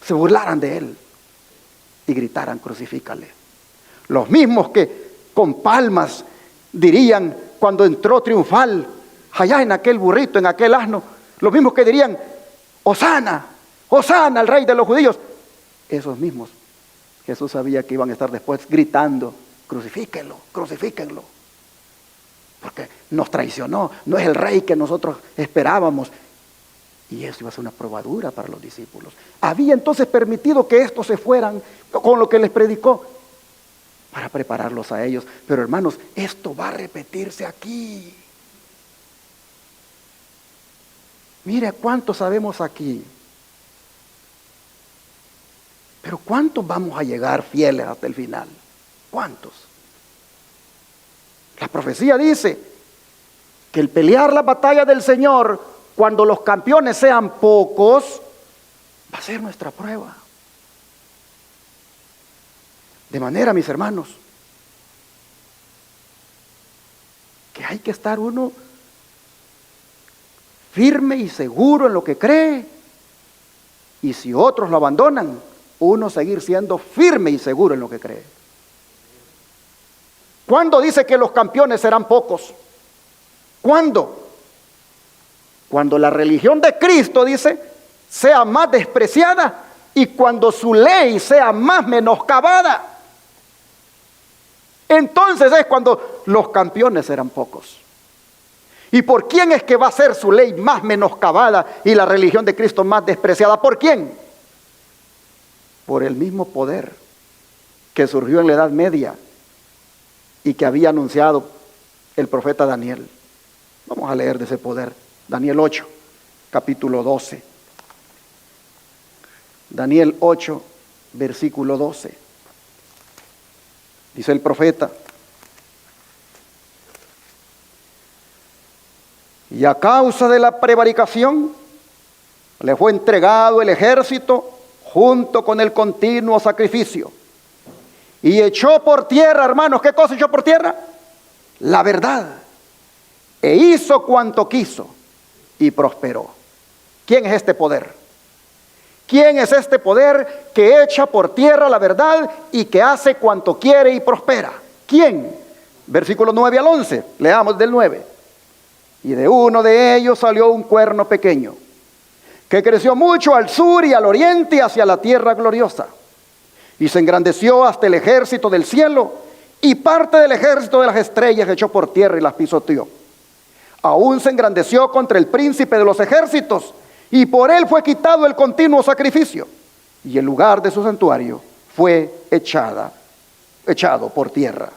se burlaran de Él y gritaran: crucifícale. Los mismos que con palmas dirían cuando entró triunfal allá en aquel burrito, en aquel asno, los mismos que dirían: Hosana, Hosana al Rey de los judíos. Esos mismos, Jesús sabía que iban a estar después gritando: crucifíquenlo, crucifíquenlo, porque nos traicionó, no es el Rey que nosotros esperábamos. Y eso iba a ser una prueba dura para los discípulos. Había entonces permitido que estos se fueran con lo que les predicó, para prepararlos a ellos. Pero hermanos, esto va a repetirse aquí. Mire cuántos sabemos aquí, pero ¿cuántos vamos a llegar fieles hasta el final? ¿Cuántos? La profecía dice que el pelear la batalla del Señor, cuando los campeones sean pocos, va a ser nuestra prueba. De manera, mis hermanos, que hay que estar uno firme y seguro en lo que cree. Y si otros lo abandonan, uno seguir siendo firme y seguro en lo que cree. ¿Cuándo dice que los campeones serán pocos? ¿Cuándo? Cuando la religión de Cristo, dice, sea más despreciada y cuando su ley sea más menoscabada. Entonces es cuando los campeones serán pocos. ¿Y por quién es que va a ser su ley más menoscabada y la religión de Cristo más despreciada? ¿Por quién? Por el mismo poder que surgió en la Edad Media y que había anunciado el profeta Daniel. Vamos a leer de ese poder. Daniel 8, capítulo 12. Daniel 8, versículo 12. Dice el profeta: y a causa de la prevaricación le fue entregado el ejército junto con el continuo sacrificio. Y echó por tierra, hermanos, ¿qué cosa echó por tierra? La verdad. E hizo cuanto quiso y prosperó. ¿Quién es este poder? ¿Quién es este poder que echa por tierra la verdad y que hace cuanto quiere y prospera? ¿Quién? Versículo 9 al 11, leamos del 9. Y de uno de ellos salió un cuerno pequeño, que creció mucho al sur y al oriente y hacia la tierra gloriosa. Y se engrandeció hasta el ejército del cielo, y parte del ejército de las estrellas echó por tierra y las pisoteó. Aún se engrandeció contra el príncipe de los ejércitos, y por él fue quitado el continuo sacrificio, y el lugar de su santuario fue echado por tierra.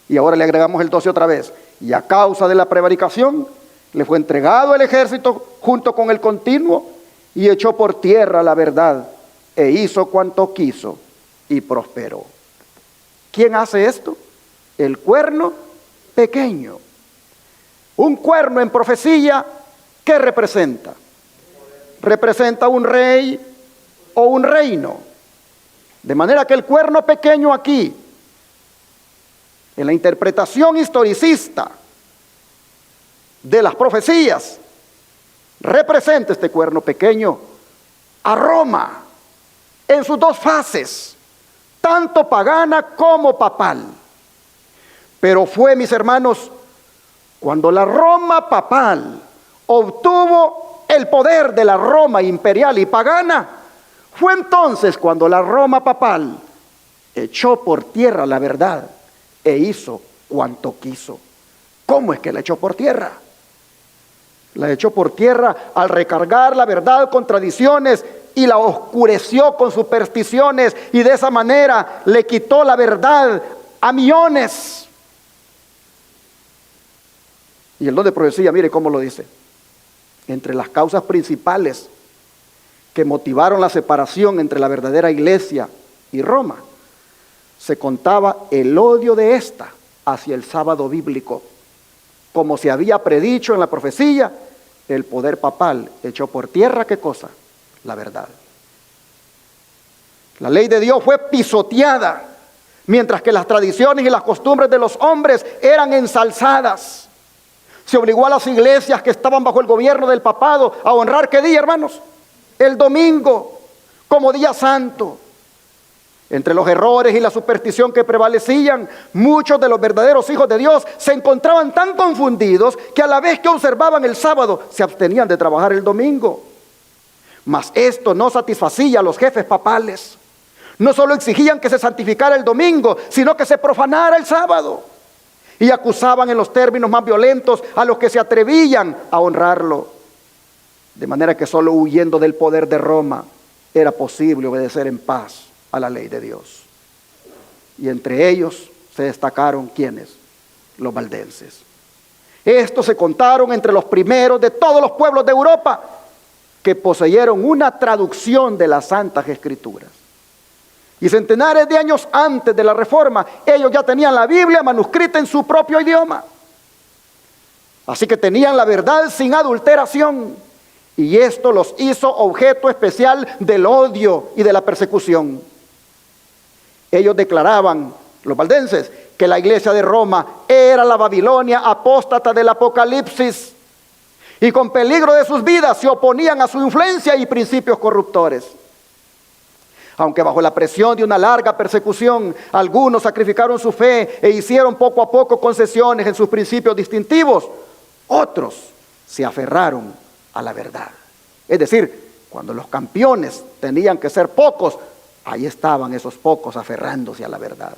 Y ahora le agregamos el 12 otra vez. Y a causa de la prevaricación le fue entregado el ejército junto con el continuo, y echó por tierra la verdad, e hizo cuanto quiso, y prosperó. ¿Quién hace esto? El cuerno pequeño. Un cuerno en profecía, ¿qué representa? Representa un rey o un reino. De manera que el cuerno pequeño aquí, en la interpretación historicista de las profecías, representa este cuerno pequeño a Roma en sus dos fases, tanto pagana como papal. Pero fue, mis hermanos, cuando la Roma papal obtuvo el poder de la Roma imperial y pagana, fue entonces cuando la Roma papal echó por tierra la verdad e hizo cuanto quiso. ¿Cómo es que la echó por tierra? La echó por tierra al recargar la verdad con tradiciones y la oscureció con supersticiones, y de esa manera le quitó la verdad a millones. Y el don de profecía, mire cómo lo dice. Entre las causas principales que motivaron la separación entre la verdadera iglesia y Roma, se contaba el odio de ésta hacia el sábado bíblico. Como se había predicho en la profecía, el poder papal echó por tierra, ¿qué cosa? La verdad. La ley de Dios fue pisoteada, mientras que las tradiciones y las costumbres de los hombres eran ensalzadas. Se obligó a las iglesias que estaban bajo el gobierno del papado a honrar, ¿qué día, hermanos? El domingo, como día santo. Entre los errores y la superstición que prevalecían, muchos de los verdaderos hijos de Dios se encontraban tan confundidos que a la vez que observaban el sábado, se abstenían de trabajar el domingo. Mas esto no satisfacía a los jefes papales. No solo exigían que se santificara el domingo, sino que se profanara el sábado. Y acusaban en los términos más violentos a los que se atrevían a honrarlo. De manera que solo huyendo del poder de Roma era posible obedecer en paz a la ley de Dios. Y entre ellos se destacaron, ¿quiénes? Los valdenses. Estos se contaron entre los primeros de todos los pueblos de Europa que poseyeron una traducción de las Santas Escrituras. Y centenares de años antes de la Reforma, ellos ya tenían la Biblia manuscrita en su propio idioma. Así que tenían la verdad sin adulteración. Y esto los hizo objeto especial del odio y de la persecución. Ellos declaraban, los valdenses, que la iglesia de Roma era la Babilonia apóstata del Apocalipsis. Y con peligro de sus vidas se oponían a su influencia y principios corruptores. Aunque bajo la presión de una larga persecución, algunos sacrificaron su fe e hicieron poco a poco concesiones en sus principios distintivos, otros se aferraron a la verdad. Es decir, cuando los campeones tenían que ser pocos, ahí estaban esos pocos aferrándose a la verdad.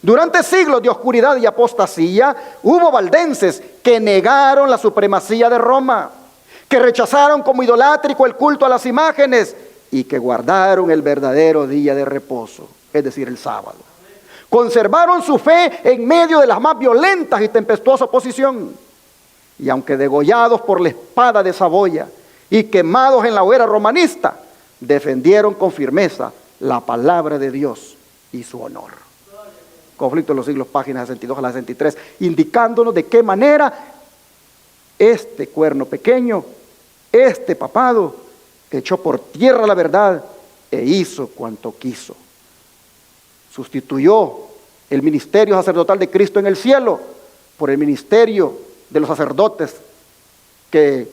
Durante siglos de oscuridad y apostasía, hubo valdenses que negaron la supremacía de Roma, que rechazaron como idolátrico el culto a las imágenes y que guardaron el verdadero día de reposo, es decir, el sábado. Conservaron su fe en medio de las más violentas y tempestuosa oposición. Y aunque degollados por la espada de Saboya y quemados en la hoguera romanista, defendieron con firmeza la palabra de Dios y su honor. Conflicto de los siglos, páginas 62 a la 63, indicándonos de qué manera este cuerno pequeño, este papado, echó por tierra la verdad e hizo cuanto quiso. Sustituyó el ministerio sacerdotal de Cristo en el cielo por el ministerio de los sacerdotes que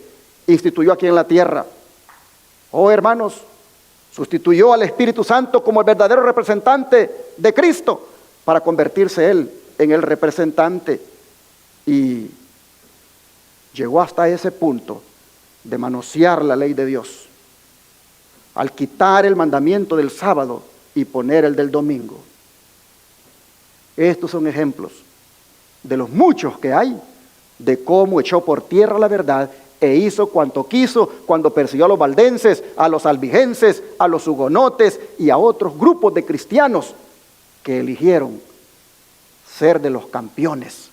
instituyó aquí en la tierra. Oh, hermanos, sustituyó al Espíritu Santo como el verdadero representante de Cristo para convertirse él en el representante. Y llegó hasta ese punto de manosear la ley de Dios, al quitar el mandamiento del sábado y poner el del domingo. Estos son ejemplos de los muchos que hay de cómo echó por tierra la verdad e hizo cuanto quiso cuando persiguió a los valdenses, a los albigenses, a los hugonotes y a otros grupos de cristianos que eligieron ser de los campeones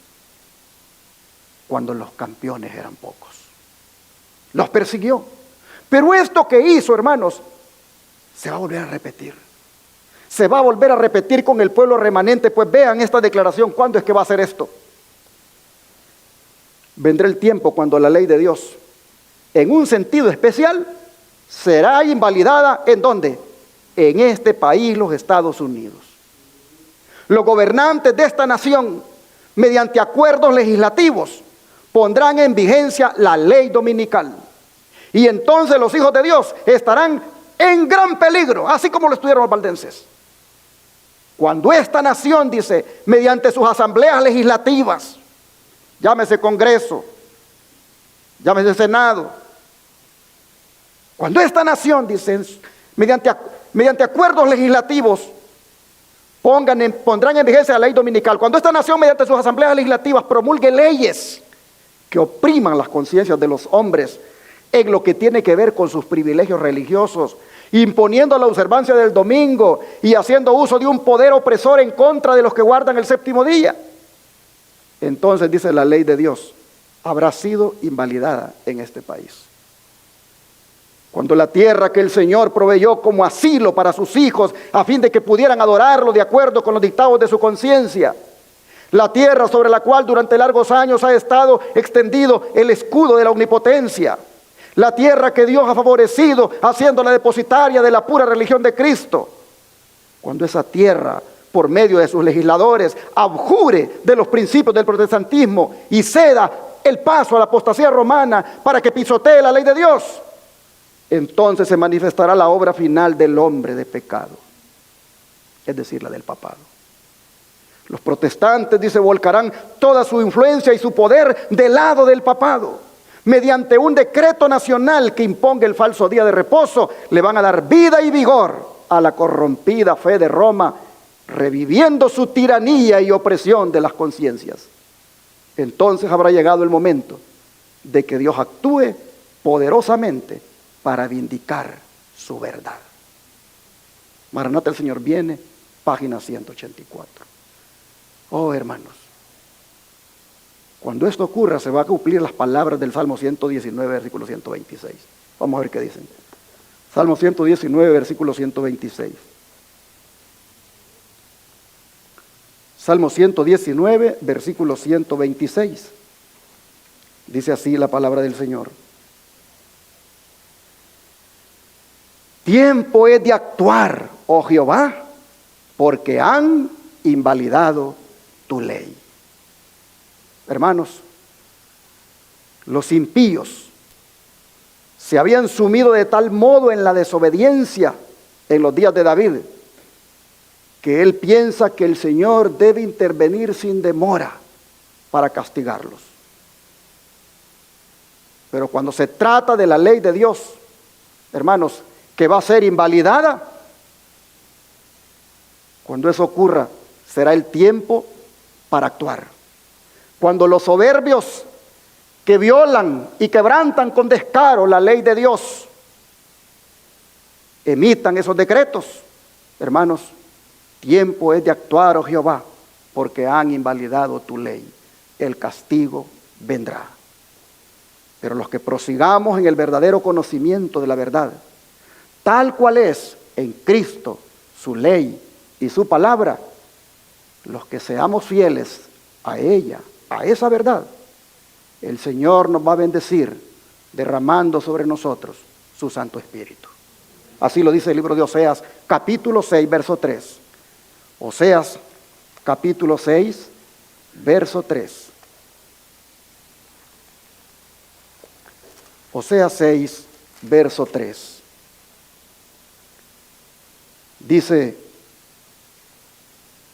cuando los campeones eran pocos. Los persiguió. Pero esto que hizo, hermanos, se va a volver a repetir. Se va a volver a repetir con el pueblo remanente. Pues vean esta declaración. ¿Cuándo es que va a hacer esto? Vendrá el tiempo cuando la ley de Dios, en un sentido especial, será invalidada. ¿En dónde? En este país, los Estados Unidos. Los gobernantes de esta nación, mediante acuerdos legislativos, pondrán en vigencia la ley dominical. Y entonces los hijos de Dios estarán en gran peligro, así como lo estuvieron los valdenses. Cuando esta nación, dice, mediante sus asambleas legislativas, llámese Congreso, llámese Senado, cuando esta nación, dice, mediante acuerdos legislativos, pondrán en vigencia la ley dominical. Cuando esta nación, mediante sus asambleas legislativas, promulgue leyes que opriman las conciencias de los hombres, en lo que tiene que ver con sus privilegios religiosos, imponiendo la observancia del domingo y haciendo uso de un poder opresor en contra de los que guardan el séptimo día, entonces dice la ley de Dios habrá sido invalidada en este país. Cuando la tierra que el Señor proveyó como asilo para sus hijos, a fin de que pudieran adorarlo de acuerdo con los dictados de su conciencia, la tierra sobre la cual durante largos años ha estado extendido el escudo de la omnipotencia, la tierra que Dios ha favorecido haciéndola depositaria de la pura religión de Cristo, cuando esa tierra, por medio de sus legisladores, abjure de los principios del protestantismo y ceda el paso a la apostasía romana para que pisotee la ley de Dios, entonces se manifestará la obra final del hombre de pecado, es decir, la del papado. Los protestantes, dice, volcarán toda su influencia y su poder del lado del papado. Mediante un decreto nacional que imponga el falso día de reposo, le van a dar vida y vigor a la corrompida fe de Roma, reviviendo su tiranía y opresión de las conciencias. Entonces habrá llegado el momento de que Dios actúe poderosamente para vindicar su verdad. Maranata, el Señor viene, página 184. Oh, hermanos, cuando esto ocurra se va a cumplir las palabras del Salmo 119, versículo 126. Vamos a ver qué dicen. Salmo 119, versículo 126. Salmo 119, versículo 126. Dice así la palabra del Señor. Tiempo es de actuar, oh Jehová, porque han invalidado tu ley. Hermanos, los impíos se habían sumido de tal modo en la desobediencia en los días de David, que él piensa que el Señor debe intervenir sin demora para castigarlos. Pero cuando se trata de la ley de Dios, hermanos, que va a ser invalidada, cuando eso ocurra, será el tiempo para actuar. Cuando los soberbios que violan y quebrantan con descaro la ley de Dios emitan esos decretos, hermanos, tiempo es de actuar, oh Jehová, porque han invalidado tu ley. El castigo vendrá. Pero los que prosigamos en el verdadero conocimiento de la verdad, tal cual es en Cristo, su ley y su palabra, los que seamos fieles a ella, a esa verdad, el Señor nos va a bendecir derramando sobre nosotros su Santo Espíritu. Así lo dice el libro de Oseas, capítulo 6, verso 3. Oseas, capítulo 6, verso 3. Oseas 6, verso 3. Dice,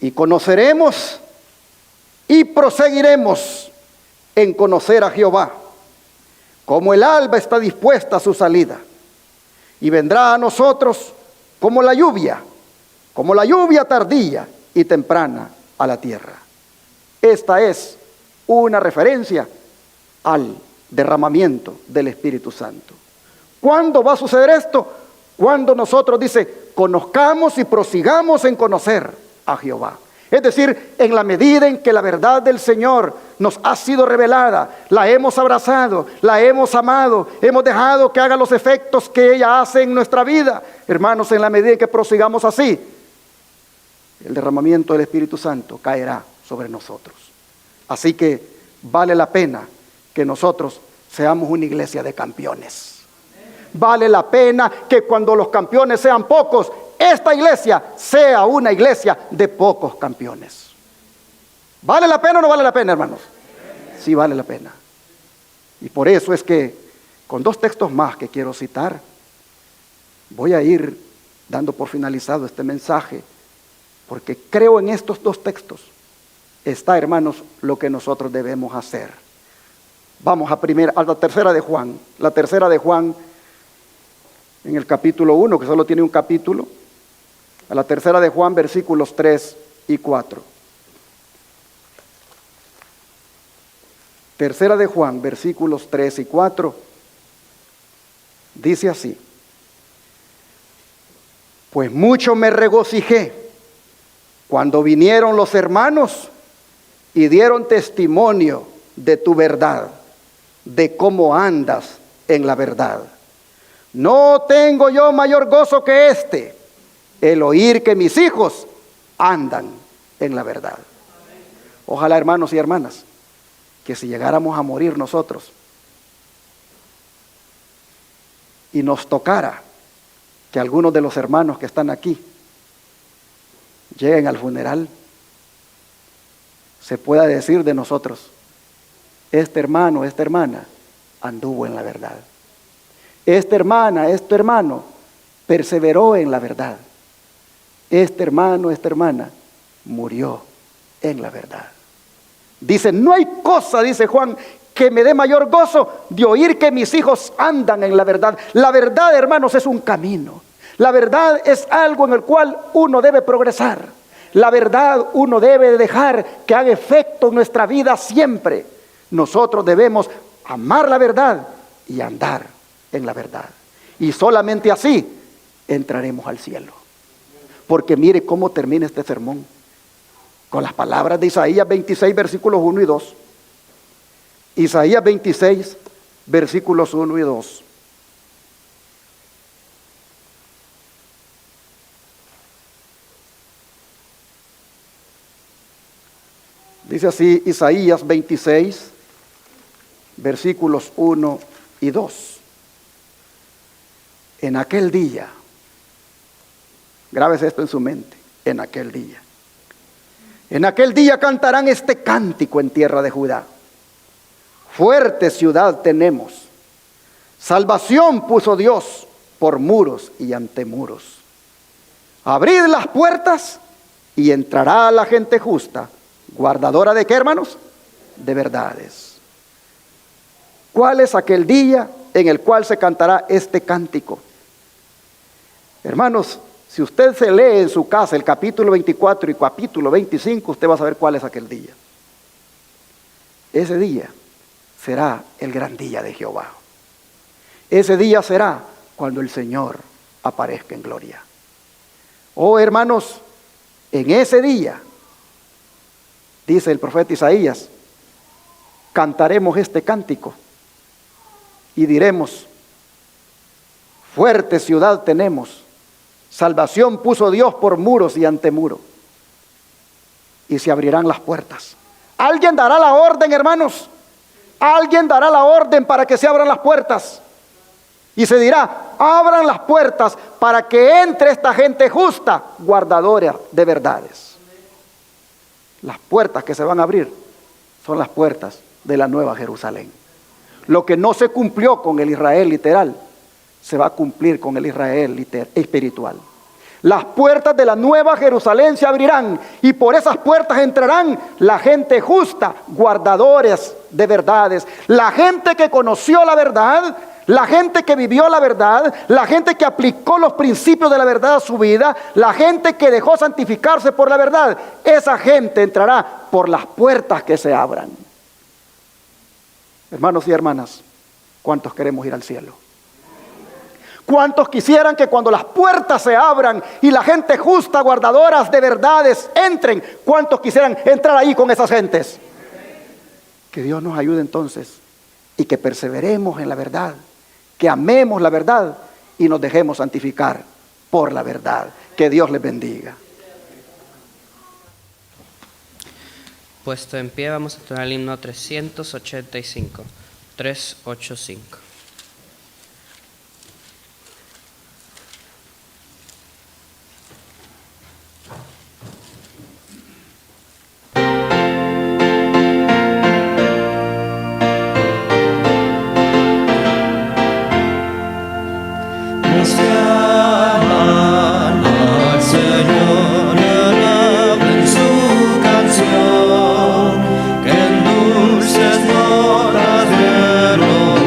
y conoceremos y proseguiremos en conocer a Jehová, como el alba está dispuesta a su salida, y vendrá a nosotros como la lluvia tardía y temprana a la tierra. Esta es una referencia al derramamiento del Espíritu Santo. ¿Cuándo va a suceder esto? Cuando nosotros, dice, conozcamos y prosigamos en conocer a Jehová. Es decir, en la medida en que la verdad del Señor nos ha sido revelada, la hemos abrazado, la hemos amado, hemos dejado que haga los efectos que ella hace en nuestra vida. Hermanos, en la medida en que prosigamos así, el derramamiento del Espíritu Santo caerá sobre nosotros. Así que vale la pena que nosotros seamos una iglesia de campeones. Vale la pena que cuando los campeones sean pocos, esta iglesia sea una iglesia de pocos campeones. ¿Vale la pena o no vale la pena, hermanos? Sí, vale la pena. Y por eso es que, con dos textos más que quiero citar, voy a ir dando por finalizado este mensaje, porque creo en estos dos textos está, hermanos, lo que nosotros debemos hacer. Vamos a la tercera de Juan. La tercera de Juan, en el capítulo 1, que solo tiene un capítulo, a la tercera de Juan, versículos 3 y 4. Tercera de Juan, versículos 3 y 4. Dice así: pues mucho me regocijé cuando vinieron los hermanos y dieron testimonio de tu verdad, de cómo andas en la verdad. No tengo yo mayor gozo que este, el oír que mis hijos andan en la verdad. Ojalá, hermanos y hermanas, que si llegáramos a morir nosotros y nos tocara que algunos de los hermanos que están aquí lleguen al funeral, se pueda decir de nosotros: este hermano, esta hermana anduvo en la verdad. Esta hermana, este hermano perseveró en la verdad. Este hermano, esta hermana murió en la verdad. Dice: no hay cosa, dice Juan, que me dé mayor gozo de oír que mis hijos andan en la verdad. La verdad, hermanos, es un camino. La verdad es algo en el cual uno debe progresar. La verdad uno debe dejar que haga efecto en nuestra vida siempre. Nosotros debemos amar la verdad y andar en la verdad. Y solamente así entraremos al cielo. Porque mire cómo termina este sermón, con las palabras de Isaías 26, versículos 1 y 2. Isaías 26, versículos 1 y 2. Dice así Isaías 26, versículos 1 y 2. En aquel día, grábese esto en su mente, en aquel día cantarán este cántico en tierra de Judá. Fuerte ciudad tenemos, salvación puso Dios por muros y ante muros. Abrid las puertas y entrará la gente justa, guardadora de ¿qué, hermanos? De verdades. ¿Cuál es aquel día en el cual se cantará este cántico? Hermanos, si usted se lee en su casa el capítulo 24 y capítulo 25, usted va a saber cuál es aquel día. Ese día será el gran día de Jehová. Ese día será cuando el Señor aparezca en gloria. Oh, hermanos, en ese día, dice el profeta Isaías, cantaremos este cántico y diremos: fuerte ciudad tenemos, salvación puso Dios por muros y ante muro, y se abrirán las puertas. Alguien dará la orden, hermanos. Alguien dará la orden para que se abran las puertas. Y se dirá: abran las puertas para que entre esta gente justa, guardadora de verdades. Las puertas que se van a abrir son las puertas de la Nueva Jerusalén. Lo que no se cumplió con el Israel literal, se va a cumplir con el Israel espiritual. Las puertas de la Nueva Jerusalén se abrirán y por esas puertas entrarán la gente justa, guardadores de verdades. La gente que conoció la verdad, la gente que vivió la verdad, la gente que aplicó los principios de la verdad a su vida, la gente que dejó santificarse por la verdad. Esa gente entrará por las puertas que se abran. Hermanos y hermanas, ¿cuántos queremos ir al cielo? ¿Cuántos quisieran que cuando las puertas se abran y la gente justa, guardadoras de verdades, entren? ¿Cuántos quisieran entrar ahí con esas gentes? Que Dios nos ayude entonces y que perseveremos en la verdad, que amemos la verdad y nos dejemos santificar por la verdad. Que Dios les bendiga. Puesto en pie, vamos a entonar el himno 385, 385. Que en dulces notas de olor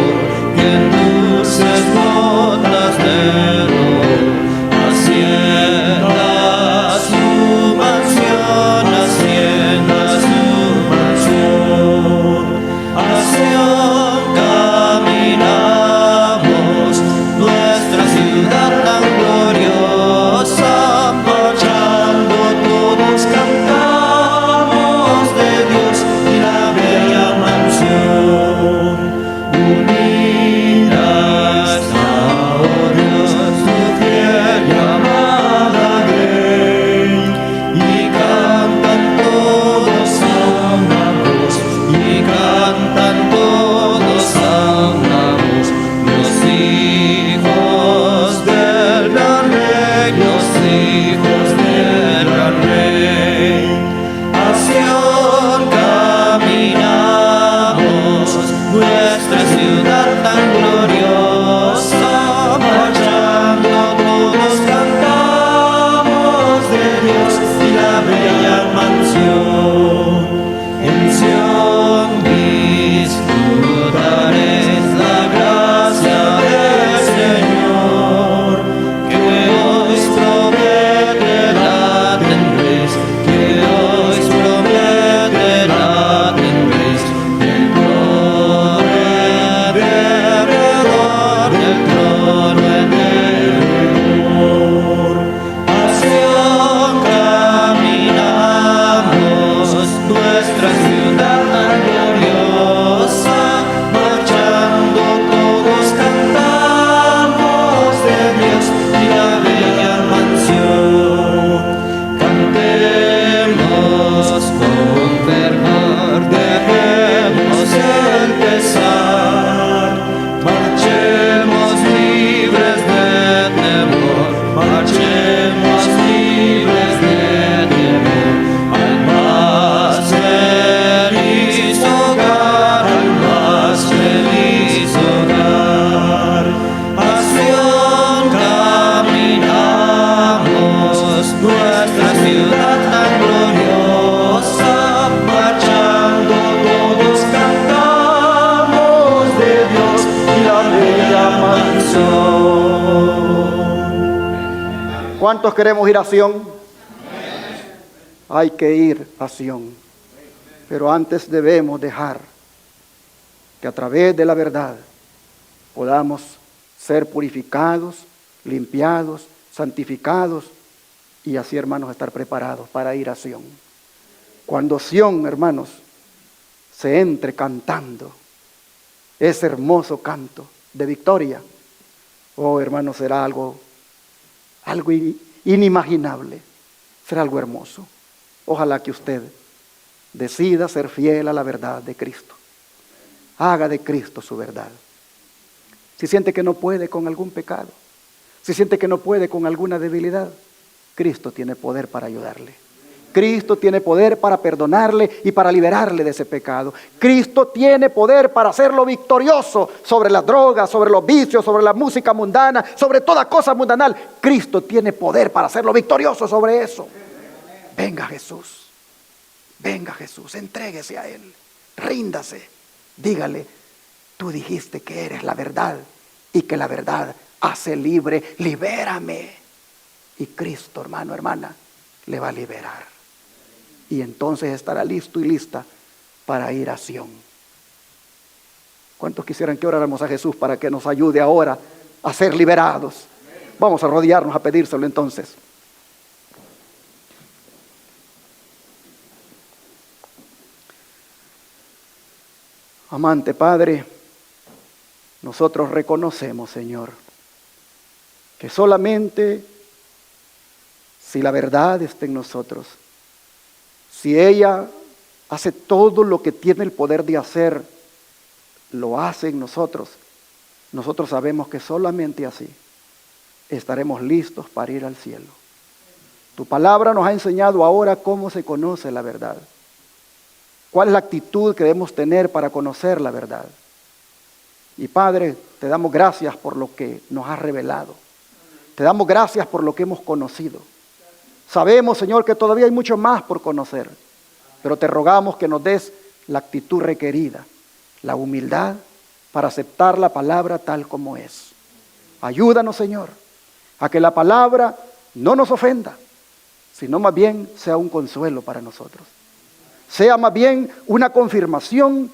¿Cuántos queremos ir a Sión? Hay que ir a Sión. Pero antes debemos dejar que a través de la verdad podamos ser purificados, limpiados, santificados y así, hermanos, estar preparados para ir a Sión. Cuando Sión, hermanos, se entre cantando ese hermoso canto de victoria, oh, hermanos, será algo inimaginable, será algo hermoso. Ojalá que usted decida ser fiel a la verdad de Cristo. Haga de Cristo su verdad. Si siente que no puede con algún pecado, si siente que no puede con alguna debilidad, Cristo tiene poder para ayudarle. Cristo tiene poder para perdonarle y para liberarle de ese pecado. Cristo tiene poder para hacerlo victorioso sobre las drogas, sobre los vicios, sobre la música mundana, sobre toda cosa mundanal. Cristo tiene poder para hacerlo victorioso sobre eso. Venga Jesús, entréguese a Él, ríndase, dígale, tú dijiste que eres la verdad y que la verdad hace libre, libérame. Y Cristo, hermano, hermana, le va a liberar. Y entonces estará listo y lista para ir a Sión. ¿Cuántos quisieran que oráramos a Jesús para que nos ayude ahora a ser liberados? Vamos a arrodillarnos a pedírselo entonces. Amante Padre, nosotros reconocemos, Señor, que solamente si la verdad está en nosotros, si ella hace todo lo que tiene el poder de hacer, lo hace en nosotros, nosotros sabemos que solamente así estaremos listos para ir al cielo. Tu palabra nos ha enseñado ahora cómo se conoce la verdad. ¿Cuál es la actitud que debemos tener para conocer la verdad? Y Padre, te damos gracias por lo que nos has revelado. Te damos gracias por lo que hemos conocido. Sabemos, Señor, que todavía hay mucho más por conocer, pero te rogamos que nos des la actitud requerida, la humildad para aceptar la palabra tal como es. Ayúdanos, Señor, a que la palabra no nos ofenda, sino más bien sea un consuelo para nosotros. Sea más bien una confirmación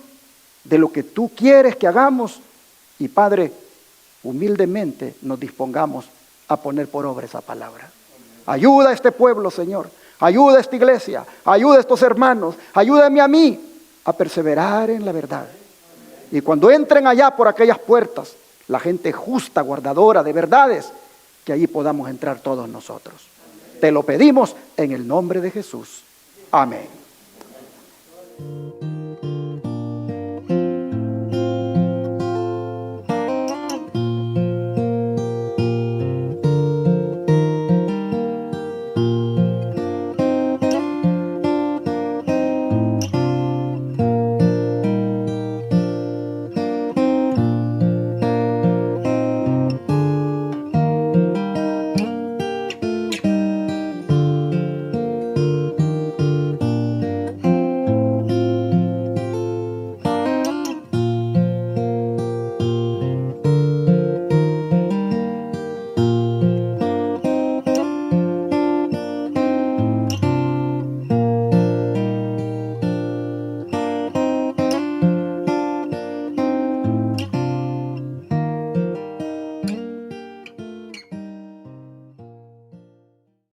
de lo que tú quieres que hagamos y, Padre, humildemente nos dispongamos a poner por obra esa palabra. Ayuda a este pueblo, Señor. Ayuda a esta iglesia. Ayuda a estos hermanos. Ayúdame a mí a perseverar en la verdad. Y cuando entren allá por aquellas puertas, la gente justa, guardadora de verdades, que allí podamos entrar todos nosotros. Te lo pedimos en el nombre de Jesús. Amén.